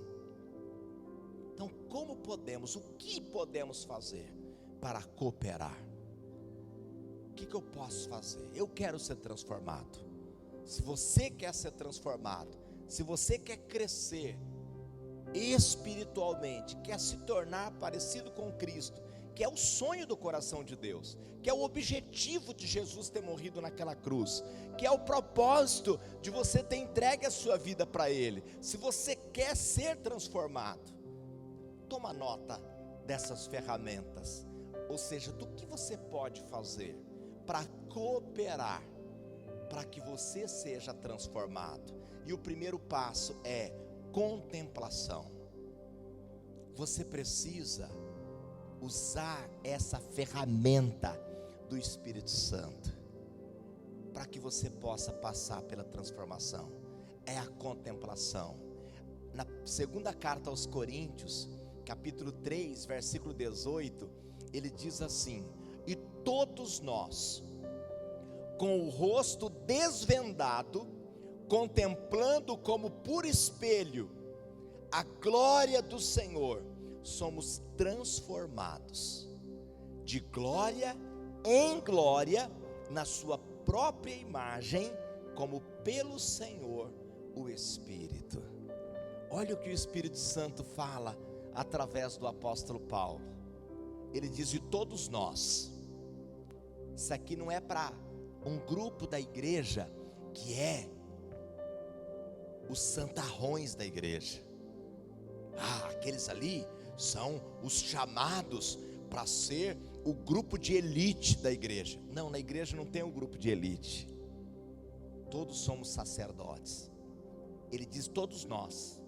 Então, como podemos, o que podemos fazer para cooperar? O que eu posso fazer? Eu quero ser transformado. Se você quer ser transformado, se você quer crescer espiritualmente, quer se tornar parecido com Cristo, que é o sonho do coração de Deus, que é o objetivo de Jesus ter morrido naquela cruz, que é o propósito de você ter entregue a sua vida para Ele. Se você quer ser transformado, toma nota dessas ferramentas, ou seja, do que você pode fazer para cooperar, para que você seja transformado. E o primeiro passo é contemplação. Você precisa usar essa ferramenta do Espírito Santo para que você possa passar pela transformação. É a contemplação. Na segunda carta aos Coríntios, capítulo 3, versículo 18, ele diz assim: e todos nós, com o rosto desvendado, contemplando como por espelho a glória do Senhor, somos transformados de glória em glória na sua própria imagem, como pelo Senhor o Espírito. Olha o que o Espírito Santo fala através do apóstolo Paulo. Ele diz: de todos nós. Isso aqui não é para um grupo da igreja que é os santarrões da igreja. Aqueles ali são os chamados para ser o grupo de elite da igreja. Não, na igreja não tem um grupo de elite. Todos somos sacerdotes. Ele diz todos nós,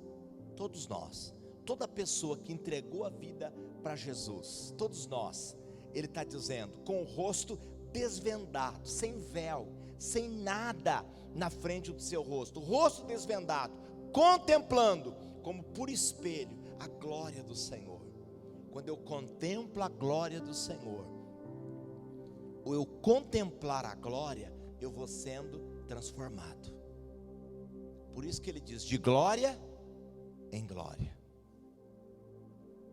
toda pessoa que entregou a vida para Jesus, todos nós. Ele está dizendo, com o rosto desvendado, sem véu, sem nada na frente do seu rosto, o rosto desvendado, contemplando como por espelho a glória do Senhor. Quando eu contemplo a glória do Senhor, ou eu contemplar a glória, eu vou sendo transformado. Por isso que ele diz, de glória em glória,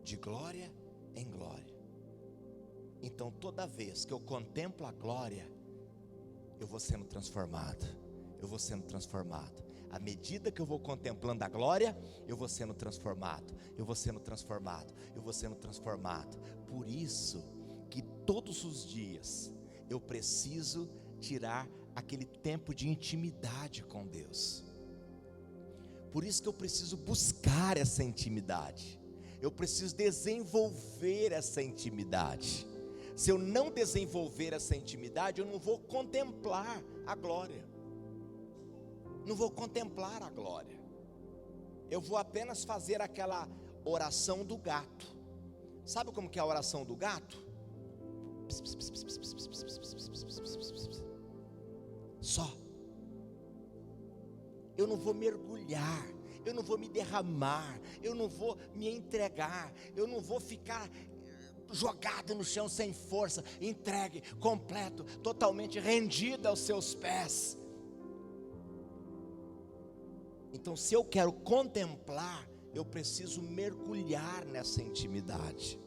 de glória em glória. Então toda vez que eu contemplo a glória, eu vou sendo transformado, eu vou sendo transformado. À medida que eu vou contemplando a glória, eu vou sendo transformado, eu vou sendo transformado, eu vou sendo transformado. Por isso que todos os dias eu preciso tirar aquele tempo de intimidade com Deus. Por isso que eu preciso buscar essa intimidade, eu preciso desenvolver essa intimidade. Se eu não desenvolver essa intimidade, eu não vou contemplar a glória. Não vou contemplar a glória. Eu vou apenas fazer aquela oração do gato. Sabe como que é a oração do gato? Só. Eu não vou mergulhar, eu não vou me derramar, eu não vou me entregar, eu não vou ficar jogado no chão sem força, entregue, completo, totalmente rendido aos seus pés. Então, se eu quero contemplar, eu preciso mergulhar nessa intimidade.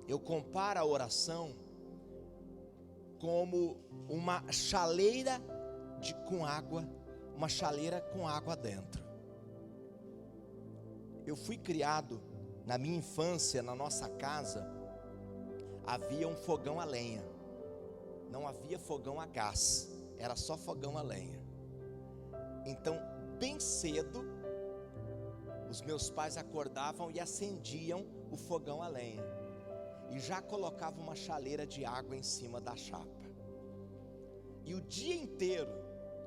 Eu comparo a oração como uma chaleira com água, uma chaleira com água dentro. Eu fui criado, na minha infância, na nossa casa, havia um fogão a lenha. Não havia fogão a gás, era só fogão a lenha. Então, bem cedo, os meus pais acordavam e acendiam o fogão a lenha, e já colocavam uma chaleira de água em cima da chapa, e o dia inteiro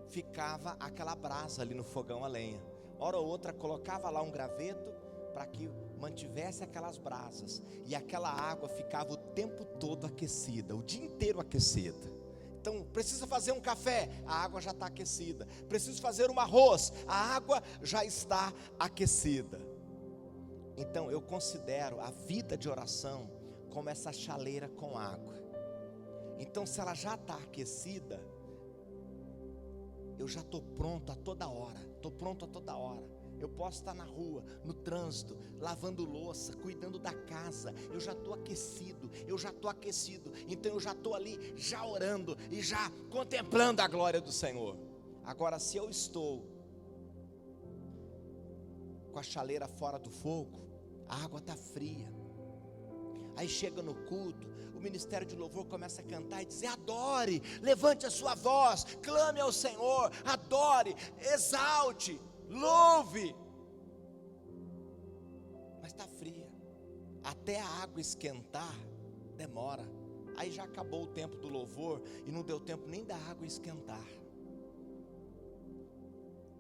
ficava aquela brasa ali no fogão a lenha. Hora ou outra colocava lá um graveto para que mantivesse aquelas brasas, e aquela água ficava o tempo todo aquecida, o dia inteiro aquecida. Então, precisa fazer um café, a água já está aquecida. Preciso fazer um arroz, a água já está aquecida. Então, eu considero a vida de oração como essa chaleira com água. Então, se ela já está aquecida, eu já estou pronto a toda hora. Estou pronto a toda hora. Eu posso estar na rua, no trânsito, lavando louça, cuidando da casa. Eu já estou aquecido, Então eu já estou ali, já orando e já contemplando a glória do Senhor. Agora, se eu estou com a chaleira fora do fogo, a água está fria. Aí chega no culto, o ministério de louvor começa a cantar e dizer: adore, levante a sua voz, clame ao Senhor, adore, exalte, louve. Mas está fria. Até a água esquentar demora. Aí já acabou o tempo do louvor e não deu tempo nem da água esquentar.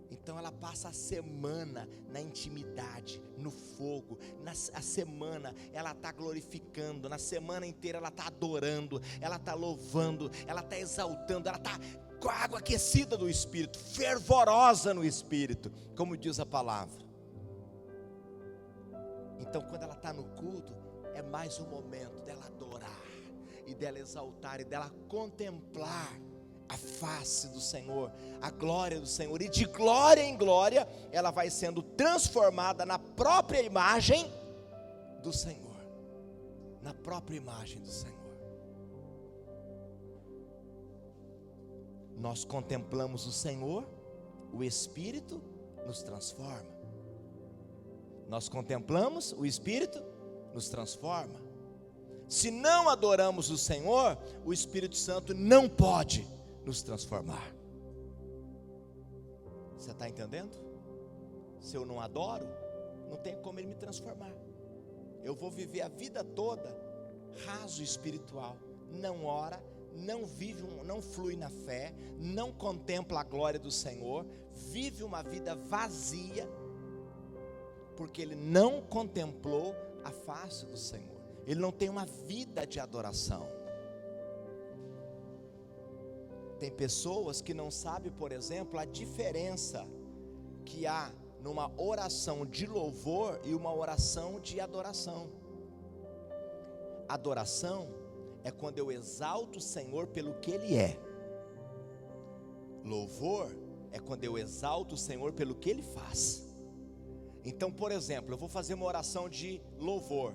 Então ela passa a semana na intimidade, no fogo. A semana ela está glorificando, na semana inteira ela está adorando, ela está louvando, ela está exaltando, ela está com a água aquecida do Espírito, fervorosa no Espírito, como diz a palavra. Então, quando ela está no culto, é mais um momento dela adorar, e dela exaltar, e dela contemplar a face do Senhor, a glória do Senhor, e de glória em glória, ela vai sendo transformada na própria imagem do Senhor, na própria imagem do Senhor. Nós contemplamos o Senhor, o Espírito nos transforma. Nós contemplamos, o Espírito nos transforma. Se não adoramos o Senhor, o Espírito Santo não pode nos transformar. Você está entendendo? Se eu não adoro, não tem como Ele me transformar. Eu vou viver a vida toda raso espiritual, não ora, não vive, não flui na fé, não contempla a glória do Senhor, vive uma vida vazia, porque ele não contemplou a face do Senhor. Ele não tem uma vida de adoração. Tem pessoas que não sabem, por exemplo, a diferença que há numa oração de louvor e uma oração de adoração. Adoração é quando eu exalto o Senhor pelo que Ele é. Louvor é quando eu exalto o Senhor pelo que Ele faz. Então, por exemplo, eu vou fazer uma oração de louvor.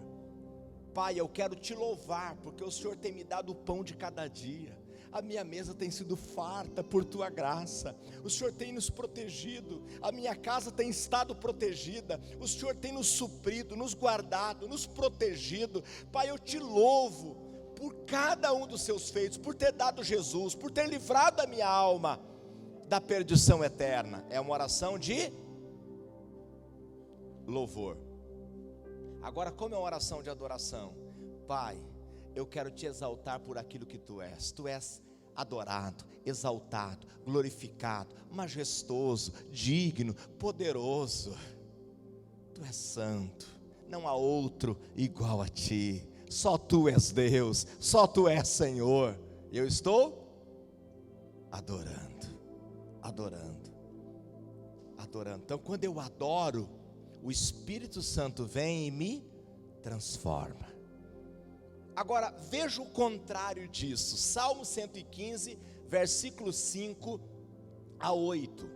Pai, eu quero te louvar, porque o Senhor tem me dado o pão de cada dia. A minha mesa tem sido farta por tua graça. O Senhor tem nos protegido. A minha casa tem estado protegida. O Senhor tem nos suprido, nos guardado, nos protegido. Pai, eu te louvo por cada um dos seus feitos, por ter dado Jesus, por ter livrado a minha alma da perdição eterna. É uma oração de louvor. Agora, como é uma oração de adoração? Pai, eu quero te exaltar por aquilo que tu és adorado, exaltado, glorificado, majestoso, digno, poderoso. Tu és santo, não há outro igual a ti. Só tu és Deus, só tu és Senhor. Eu estou adorando. Então, quando eu adoro, o Espírito Santo vem e me transforma. Agora, veja o contrário disso. Salmo 115, versículos 5 a 8.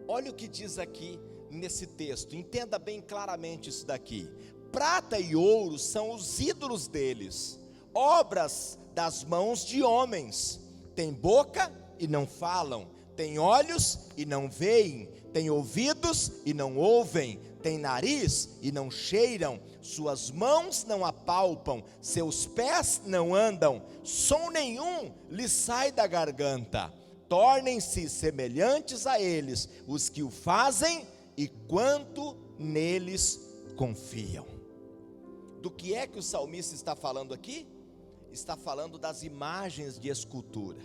Olha o que diz aqui nesse texto. Entenda bem claramente isso daqui. Prata e ouro são os ídolos deles, obras das mãos de homens. Tem boca e não falam, tem olhos e não veem, tem ouvidos e não ouvem, tem nariz e não cheiram, suas mãos não apalpam, seus pés não andam, som nenhum lhes sai da garganta. Tornem-se semelhantes a eles os que o fazem, e quanto neles confiam. Do que é que o salmista está falando aqui? Está falando das imagens de escultura.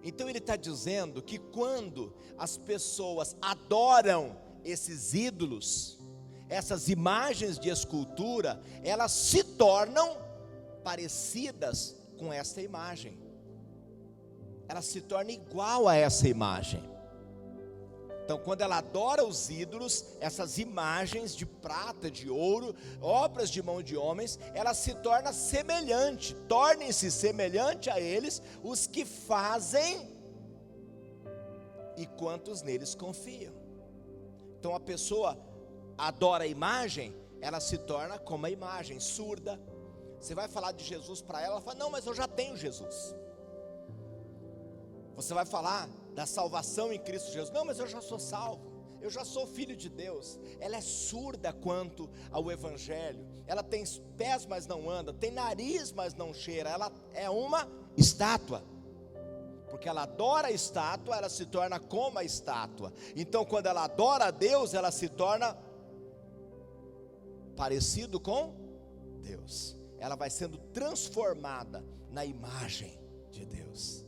Então ele está dizendo que quando as pessoas adoram esses ídolos, essas imagens de escultura, elas se tornam parecidas com essa imagem. Ela se torna igual a essa imagem. Então, quando ela adora os ídolos, essas imagens de prata, de ouro, obras de mão de homens, ela se torna semelhante. Tornem-se semelhante a eles os que fazem e quantos neles confiam. Então, a pessoa adora a imagem, ela se torna como a imagem, surda. Você vai falar de Jesus para ela, ela fala: não, mas eu já tenho Jesus. Você vai falar da salvação em Cristo Jesus: não, mas eu já sou salvo, eu já sou filho de Deus. Ela é surda quanto ao Evangelho. Ela tem pés, mas não anda, tem nariz, mas não cheira. Ela é uma estátua, porque ela adora a estátua, ela se torna como a estátua. Então, quando ela adora a Deus, ela se torna parecido com Deus. Ela vai sendo transformada na imagem de Deus.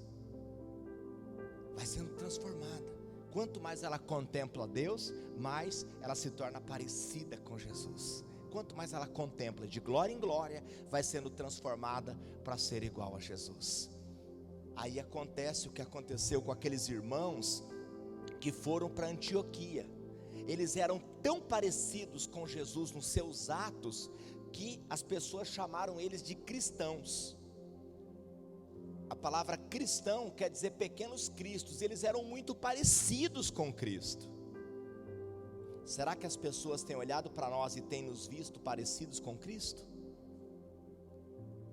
Vai sendo transformada. Quanto mais ela contempla Deus, mais ela se torna parecida com Jesus. Quanto mais ela contempla, de glória em glória, vai sendo transformada para ser igual a Jesus. Aí acontece o que aconteceu com aqueles irmãos que foram para Antioquia. Eles eram tão parecidos com Jesus nos seus atos, que as pessoas chamaram eles de cristãos. A palavra cristão quer dizer pequenos cristos. Eles eram muito parecidos com Cristo. Será que as pessoas têm olhado para nós e têm nos visto parecidos com Cristo?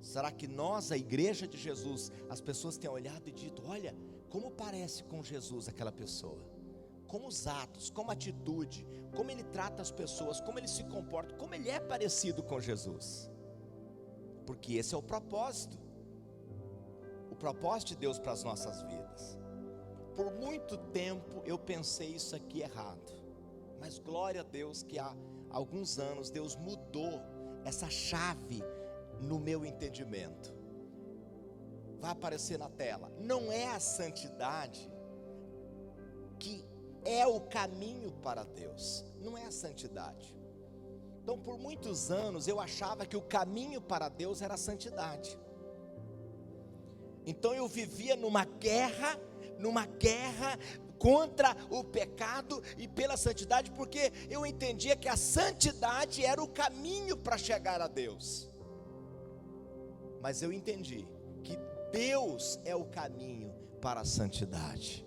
Será que nós, a igreja de Jesus, as pessoas têm olhado e dito: olha, como parece com Jesus aquela pessoa? Como os atos, como a atitude, como ele trata as pessoas, como ele se comporta, como ele é parecido com Jesus. Porque esse é o propósito de Deus para as nossas vidas. Por muito tempo eu pensei isso aqui errado, mas glória a Deus que há alguns anos Deus mudou essa chave no meu entendimento. Vai aparecer na tela. Não é a santidade que é o caminho para Deus, não é a santidade. Então, por muitos anos eu achava que o caminho para Deus era a santidade. Então eu vivia numa guerra contra o pecado e pela santidade, porque eu entendia que a santidade era o caminho para chegar a Deus. Mas eu entendi que Deus é o caminho para a santidade.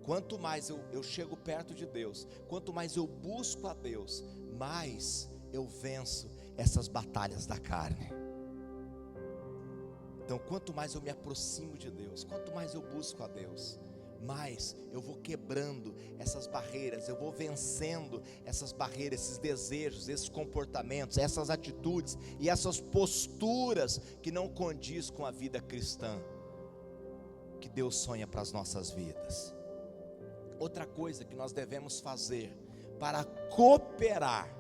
Quanto mais eu chego perto de Deus, quanto mais eu busco a Deus, mais eu venço essas batalhas da carne. Então, quanto mais eu me aproximo de Deus, quanto mais eu busco a Deus, mais eu vou quebrando essas barreiras, eu vou vencendo essas barreiras, esses desejos, esses comportamentos, essas atitudes e essas posturas que não condiz com a vida cristã que Deus sonha para as nossas vidas. Outra coisa que nós devemos fazer para cooperar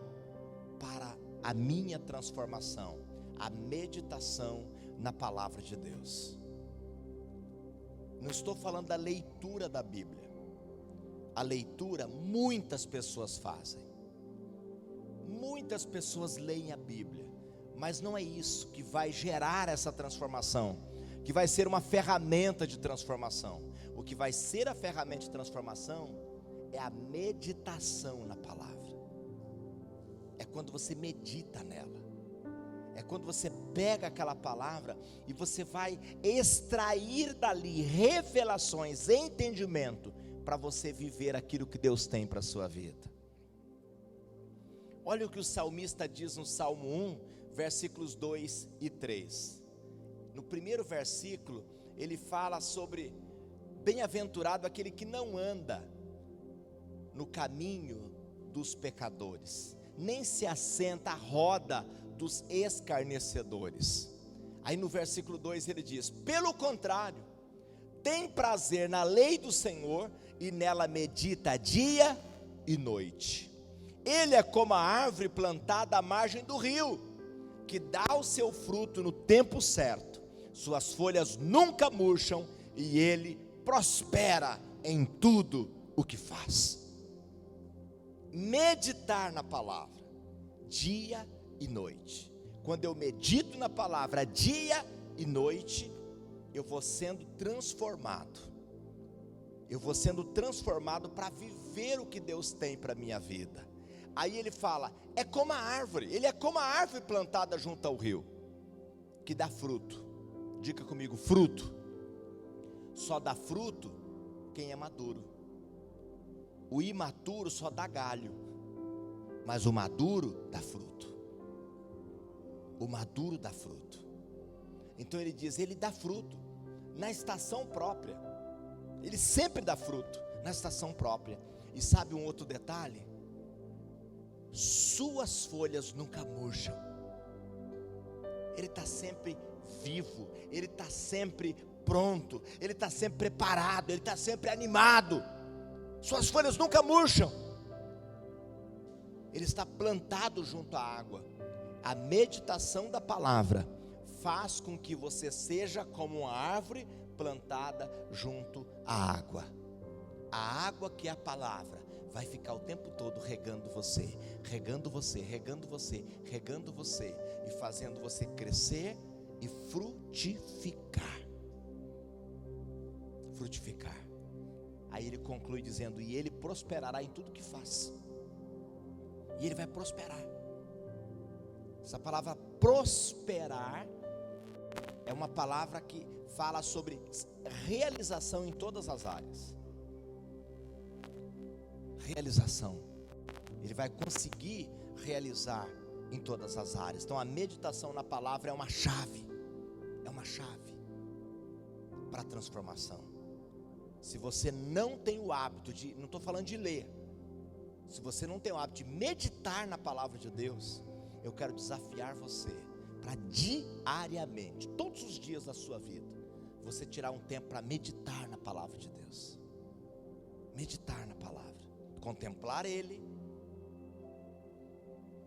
para a minha transformação, a meditação na palavra de Deus. Não estou falando da leitura da Bíblia. A leitura muitas pessoas fazem. Muitas pessoas leem a Bíblia, mas não é isso que vai gerar essa transformação, que vai ser uma ferramenta de transformação. O que vai ser a ferramenta de transformação é a meditação na palavra. É quando você medita nela. É quando você pega aquela palavra e você vai extrair dali revelações, entendimento, para você viver aquilo que Deus tem para a sua vida. Olha o que o salmista diz no Salmo 1, versículos 2 e 3. No primeiro versículo, ele fala sobre: bem-aventurado aquele que não anda no caminho dos pecadores, nem se assenta à roda dos escarnecedores. Aí no versículo 2 ele diz: pelo contrário, tem prazer na lei do Senhor e nela medita dia e noite. Ele é como a árvore plantada à margem do rio, que dá o seu fruto no tempo certo, suas folhas nunca murcham e ele prospera em tudo o que faz. Meditar na palavra, dia e noite. Quando eu medito na palavra dia e noite, eu vou sendo transformado. Eu vou sendo transformado para viver o que Deus tem para a minha vida. Aí ele fala, é como a árvore, ele é como a árvore plantada junto ao rio, que dá fruto. Diga comigo, fruto. Só dá fruto quem é maduro. O imaturo só dá galho, mas o maduro dá fruto. O maduro dá fruto. Então ele diz, ele dá fruto na estação própria. Ele sempre dá fruto na estação própria. E sabe um outro detalhe? Suas folhas nunca murcham. Ele está sempre vivo, ele está sempre pronto, ele está sempre preparado, ele está sempre animado. Suas folhas nunca murcham. Ele está plantado junto à água. A meditação da palavra faz com que você seja como uma árvore plantada junto à água. A água que é a palavra vai ficar o tempo todo regando você, regando você, regando você, regando você, e fazendo você crescer e frutificar. Frutificar. Aí ele conclui dizendo, e ele prosperará em tudo que faz. E ele vai prosperar. Essa palavra prosperar é uma palavra que fala sobre realização em todas as áreas. Realização. Ele vai conseguir realizar em todas as áreas. Então a meditação na palavra é uma chave. É uma chave para a transformação. Se você não tem o hábito de, não estou falando de ler, se você não tem o hábito de meditar na palavra de Deus, eu quero desafiar você para diariamente, todos os dias da sua vida, você tirar um tempo para meditar na palavra de Deus. Meditar na palavra, contemplar Ele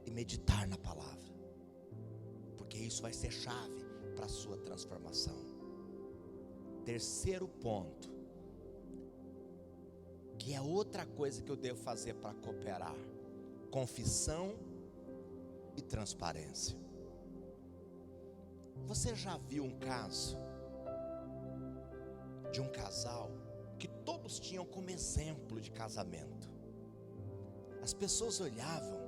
e meditar na palavra, porque isso vai ser chave para a sua transformação. Terceiro ponto, que é outra coisa que eu devo fazer para cooperar: confissão e transparência. Você já viu um caso de um casal que todos tinham como exemplo de casamento? As pessoas olhavam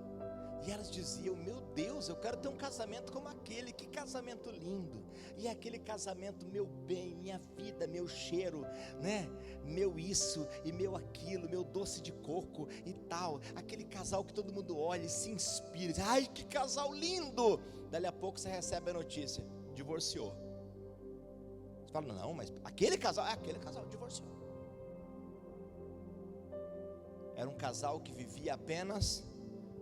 e elas diziam: meu Deus, eu quero ter um casamento como aquele, que casamento lindo. E aquele casamento, meu bem, minha vida, meu cheiro, né? Meu isso e meu aquilo, meu doce de coco e tal. Aquele casal que todo mundo olha e se inspira, diz, ai, que casal lindo. Dali a pouco você recebe a notícia: divorciou. Você fala, não, mas aquele casal divorciou. Era um casal que vivia apenas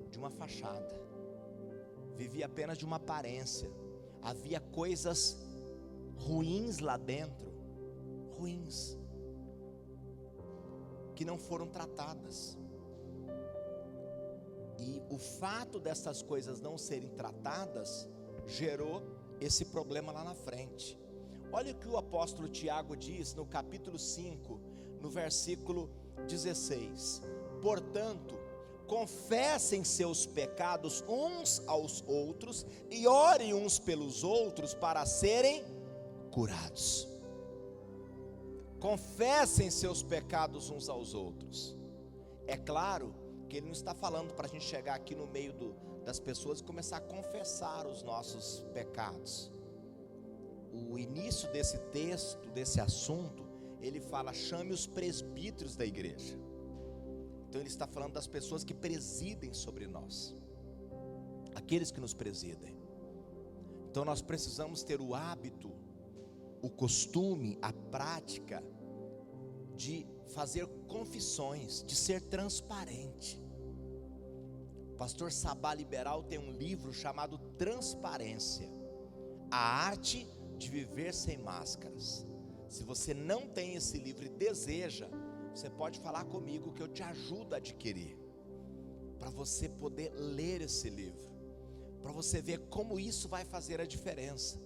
de uma fachada, vivia apenas de uma aparência. Havia coisas ruins lá dentro, ruins, que não foram tratadas. E o fato dessas coisas não serem tratadas gerou esse problema lá na frente. Olha o que o apóstolo Tiago diz no capítulo 5, no versículo 16: portanto, confessem seus pecados uns aos outros e orem uns pelos outros para serem curados. Confessem seus pecados uns aos outros. É claro que ele não está falando para a gente chegar aqui no meio das pessoas e começar a confessar os nossos pecados. O início desse texto, desse assunto, ele fala: chame os presbíteros da igreja. Então ele está falando das pessoas que presidem sobre nós, aqueles que nos presidem. Então nós precisamos ter o hábito, o costume, a prática de fazer confissões, de ser transparente. O pastor Sabá Liberal tem um livro chamado Transparência, a arte de viver sem máscaras. Se você não tem esse livro e deseja, você pode falar comigo que eu te ajudo a adquirir. para você poder ler esse livro, para você ver como isso vai fazer a diferença.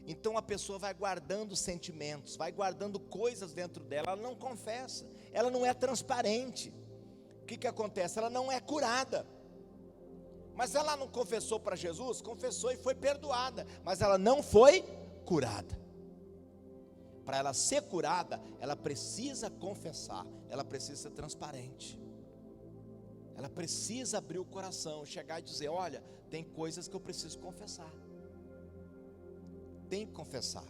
Então a pessoa vai guardando sentimentos, vai guardando coisas dentro dela, ela não confessa, ela não é transparente. O que acontece? Ela não é curada. Mas ela não confessou para Jesus? Confessou e foi perdoada, mas ela não foi curada. Para ela ser curada, ela precisa confessar, ela precisa ser transparente. Ela precisa abrir o coração, chegar e dizer: olha, tem coisas que eu preciso confessar. Tem que confessar.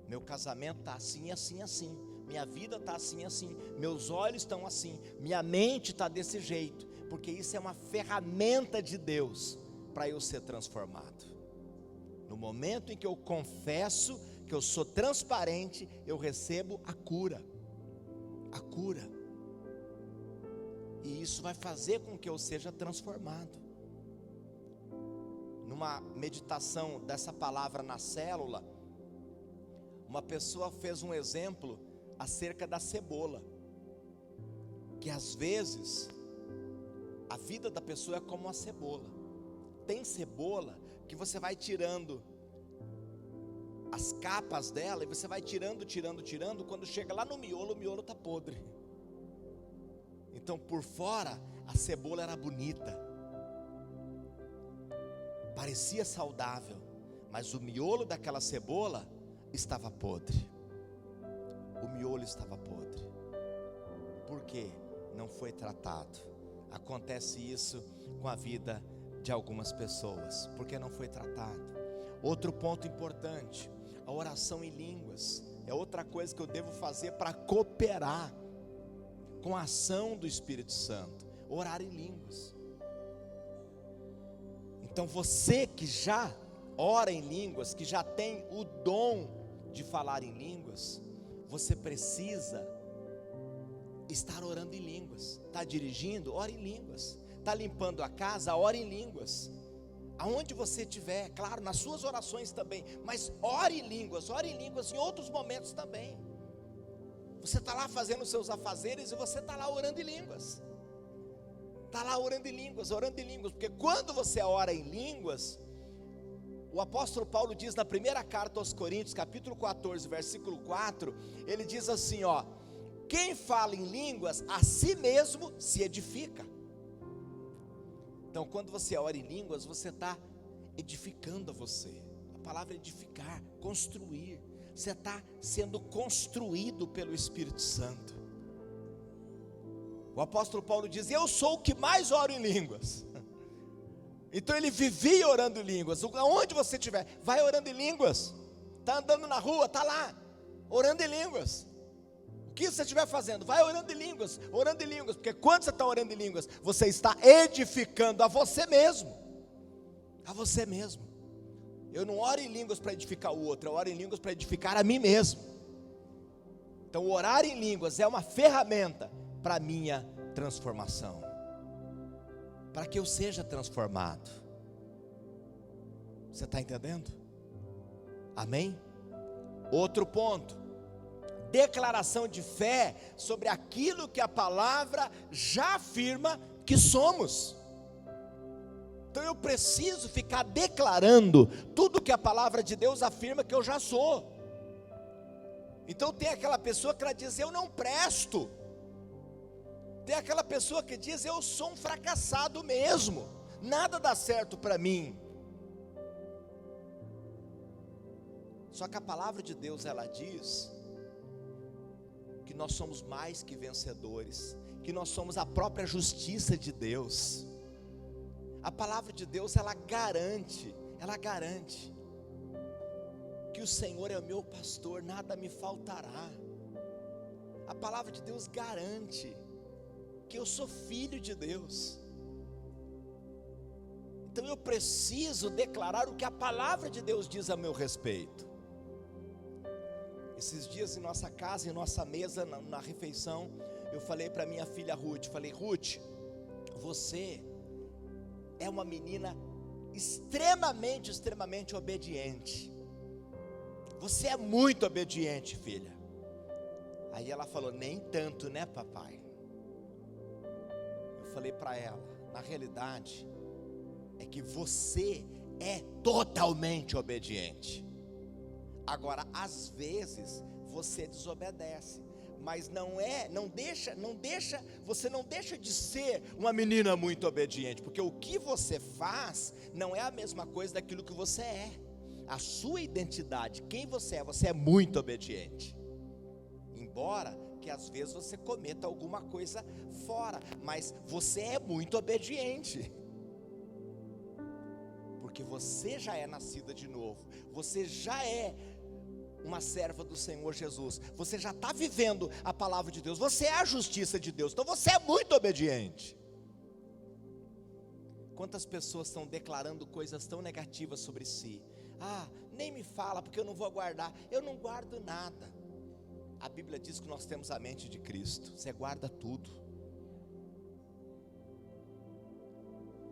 Meu casamento está assim, assim, assim. Minha vida está assim, assim. Meus olhos estão assim. Minha mente está desse jeito. Porque isso é uma ferramenta de Deus para eu ser transformado. No momento em que eu confesso que eu sou transparente, eu recebo a cura. A cura. E isso vai fazer com que eu seja transformado. Numa meditação dessa palavra na célula, uma pessoa fez um exemplo acerca da cebola. Que às vezes a vida da pessoa é como uma cebola. Tem cebola que você vai tirando as capas dela, e você vai tirando, quando chega lá no miolo, o miolo está podre. Então por fora a cebola era bonita, parecia saudável, mas o miolo daquela cebola estava podre. O miolo estava podre. Por quê? Não foi tratado. Acontece isso com a vida de algumas pessoas, porque não foi tratado. Outro ponto importante, a oração em línguas é outra coisa que eu devo fazer para cooperar com a ação do Espírito Santo. Orar em línguas. Então você que já ora em línguas, que já tem o dom de falar em línguas, você precisa estar orando em línguas. Está dirigindo? Ore em línguas. Está limpando a casa? Ore em línguas. Aonde você estiver, claro, nas suas orações também, mas ore em línguas em outros momentos também. Você está lá fazendo os seus afazeres e você está lá orando em línguas. Está lá orando em línguas, porque quando você ora em línguas, o apóstolo Paulo diz na primeira carta aos Coríntios, capítulo 14, versículo 4, ele diz assim, ó: quem fala em línguas, a si mesmo se edifica. Então quando você ora em línguas, você está edificando a você. A palavra edificar, construir. Você está sendo construído pelo Espírito Santo. O apóstolo Paulo diz: eu sou o que mais oro em línguas. Então ele vivia orando em línguas. Aonde você estiver, vai orando em línguas. Está andando na rua, está lá, orando em línguas. O que você estiver fazendo, vai orando em línguas, porque quando você está orando em línguas, você está edificando a você mesmo. A você mesmo. Eu não oro em línguas para edificar o outro, eu oro em línguas para edificar a mim mesmo. Então orar em línguas é uma ferramenta para a minha transformação, para que eu seja transformado. Você está entendendo? Amém? Outro ponto, declaração de fé sobre aquilo que a palavra já afirma que somos. Então eu preciso ficar declarando tudo que a palavra de Deus afirma que eu já sou. Então tem aquela pessoa que ela diz: eu não presto. Tem aquela pessoa que diz: eu sou um fracassado mesmo, nada dá certo para mim. Só que a palavra de Deus, ela diz que nós somos mais que vencedores, que nós somos a própria justiça de Deus. A palavra de Deus, ela garante que o Senhor é o meu pastor, nada me faltará. A palavra de Deus garante que eu sou filho de Deus. Então eu preciso declarar o que a palavra de Deus diz a meu respeito. Esses dias em nossa casa, em nossa mesa, na refeição, eu falei para minha filha Ruth, Ruth, você é uma menina extremamente obediente. Você é muito obediente, filha. Aí ela falou: nem tanto, né, papai? Eu falei para ela, na realidade é que você é totalmente obediente. Agora, às vezes você desobedece, mas você não deixa de ser uma menina muito obediente, porque o que você faz não é a mesma coisa daquilo que você é. A sua identidade, quem você é muito obediente. Embora que às vezes você cometa alguma coisa fora, mas você é muito obediente. Porque você já é nascida de novo, você já é uma serva do Senhor Jesus, você já está vivendo a palavra de Deus, você é a justiça de Deus, então você é muito obediente. Quantas pessoas estão declarando coisas tão negativas sobre si? Nem me fala porque eu não vou guardar. Eu não guardo nada. A Bíblia diz que nós temos a mente de Cristo, você guarda tudo.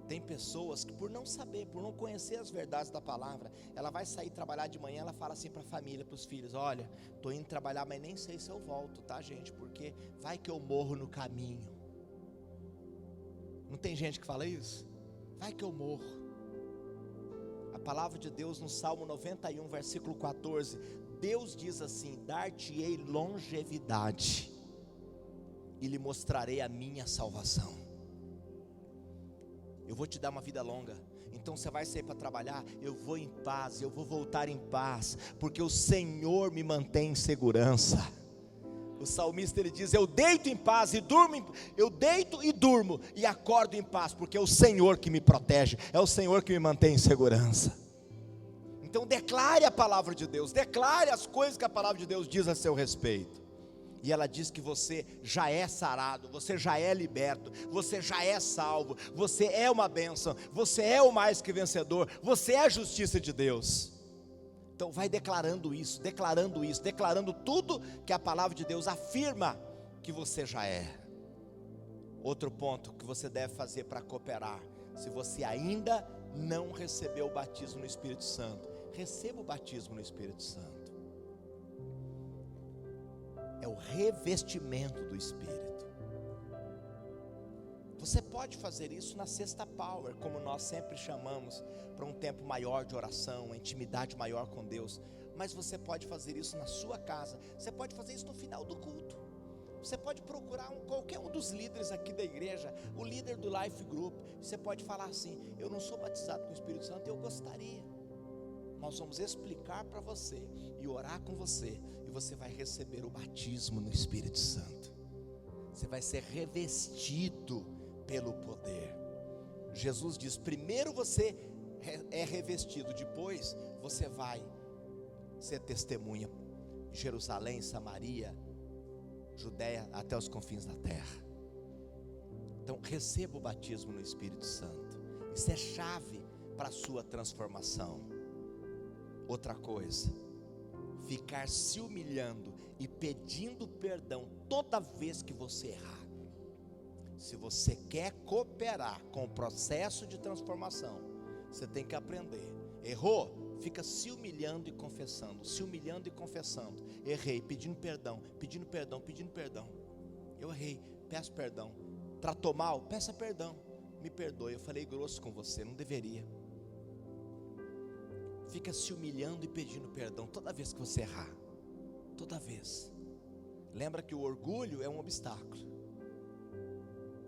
Tem pessoas que por não saber, por não conhecer as verdades da palavra, ela vai sair trabalhar de manhã, ela fala assim para a família, para os filhos: olha, estou indo trabalhar, mas nem sei se eu volto, tá, gente? Porque vai que eu morro no caminho. Não tem gente que fala isso? Vai que eu morro. A palavra de Deus no Salmo 91, versículo 14, Deus diz assim: dar-te-ei longevidade e lhe mostrarei a minha salvação. Eu vou te dar uma vida longa. Então você vai sair para trabalhar, eu vou em paz, eu vou voltar em paz, porque o Senhor me mantém em segurança. O salmista ele diz: eu deito em paz e durmo, eu deito e durmo e acordo em paz, porque é o Senhor que me protege, é o Senhor que me mantém em segurança. Então declare a palavra de Deus, declare as coisas que a palavra de Deus diz a seu respeito. E ela diz que você já é sarado, você já é liberto, você já é salvo, você é uma bênção, você é o mais que vencedor, você é a justiça de Deus. Então vai declarando isso, declarando tudo que a palavra de Deus afirma que você já é. Outro ponto que você deve fazer para cooperar: se você ainda não recebeu o batismo no Espírito Santo, receba o batismo no Espírito Santo. É o revestimento do Espírito. Você pode fazer isso na sexta power, como nós sempre chamamos, para um tempo maior de oração, uma intimidade maior com Deus. Mas você pode fazer isso na sua casa, você pode fazer isso no final do culto. Você pode procurar qualquer um dos líderes aqui da igreja, o líder do Life Group. Você pode falar assim: eu não sou batizado com o Espírito Santo, eu gostaria. Nós vamos explicar para você e orar com você, e você vai receber o batismo no Espírito Santo. Você vai ser revestido pelo poder. Jesus diz: primeiro você é revestido, depois você vai ser testemunha. Jerusalém, Samaria, Judéia, até os confins da terra. Então receba o batismo no Espírito Santo. Isso é chave para a sua transformação. Outra coisa: ficar se humilhando e pedindo perdão toda vez que você errar. Se você quer cooperar com o processo de transformação, você tem que aprender. Errou? Fica se humilhando e confessando, errei, pedindo perdão, eu errei, peço perdão. Tratou mal? Peça perdão, me perdoe, eu falei grosso com você, não deveria. Fica se humilhando e pedindo perdão toda vez que você errar, toda vez. Lembra que o orgulho é um obstáculo,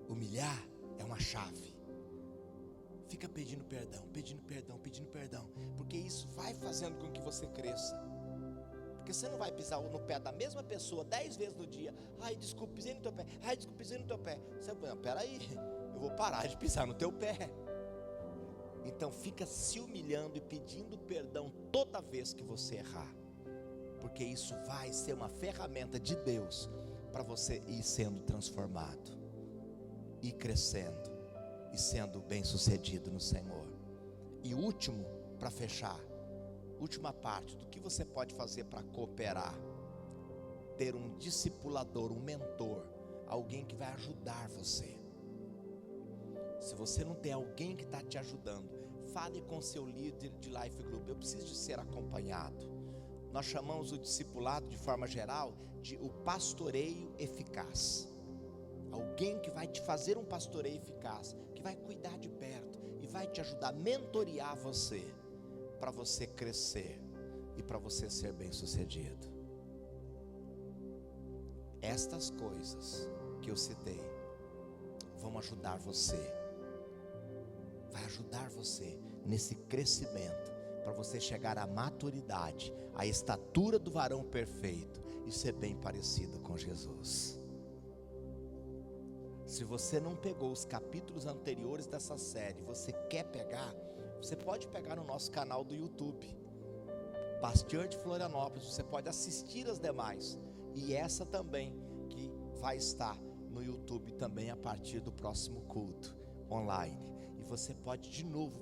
humilhar é uma chave. Fica pedindo perdão, porque isso vai fazendo com que você cresça. Porque você não vai pisar no pé da mesma pessoa 10 vezes no dia. Ai, desculpe, pisei no teu pé. Você, não, peraí, eu vou parar de pisar no teu pé. Então fica se humilhando e pedindo perdão toda vez que você errar, porque isso vai ser uma ferramenta de Deus para você ir sendo transformado, ir crescendo e sendo bem sucedido no Senhor. E último, para fechar, última parte do que você pode fazer para cooperar: ter um discipulador, um mentor, alguém que vai ajudar você. Se você não tem alguém que está te ajudando, fale com seu líder de Life Group: eu preciso de ser acompanhado. Nós chamamos o discipulado, de forma geral, de o pastoreio eficaz. alguém que vai te fazer um pastoreio eficaz, que vai cuidar de perto e vai te ajudar a mentorear você, para você crescer e para você ser bem-sucedido. Estas coisas que eu citei vão ajudar você, vai ajudar você nesse crescimento, para você chegar à maturidade, à estatura do varão perfeito e ser bem parecido com Jesus. Se você não pegou os capítulos anteriores dessa série, você quer pegar, você pode pegar no nosso canal do YouTube, Pastor de Florianópolis, você pode assistir as demais, e essa também, que vai estar no YouTube também a partir do próximo culto online. E você pode de novo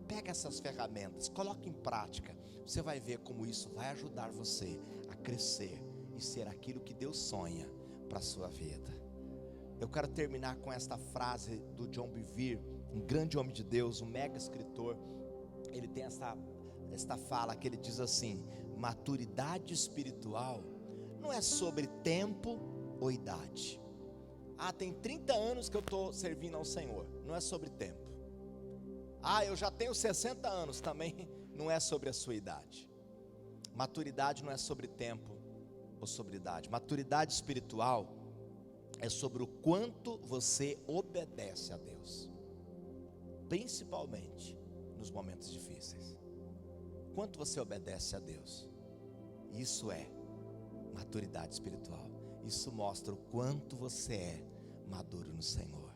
pega essas ferramentas, coloque em prática, você vai ver como isso vai ajudar você a crescer e ser aquilo que Deus sonha para a sua vida. Eu quero terminar com esta frase do John Bevere, um grande homem de Deus, um mega escritor. Ele tem esta fala que ele diz assim: maturidade espiritual não é sobre tempo ou idade. Tem 30 anos que eu estou servindo ao Senhor, não é sobre tempo. Eu já tenho 60 anos, também não é sobre a sua idade. Maturidade não é sobre tempo ou sobre idade. Maturidade espiritual é sobre o quanto você obedece a Deus, principalmente nos momentos difíceis. Quanto você obedece a Deus, isso é maturidade espiritual. Isso mostra o quanto você é maduro no Senhor.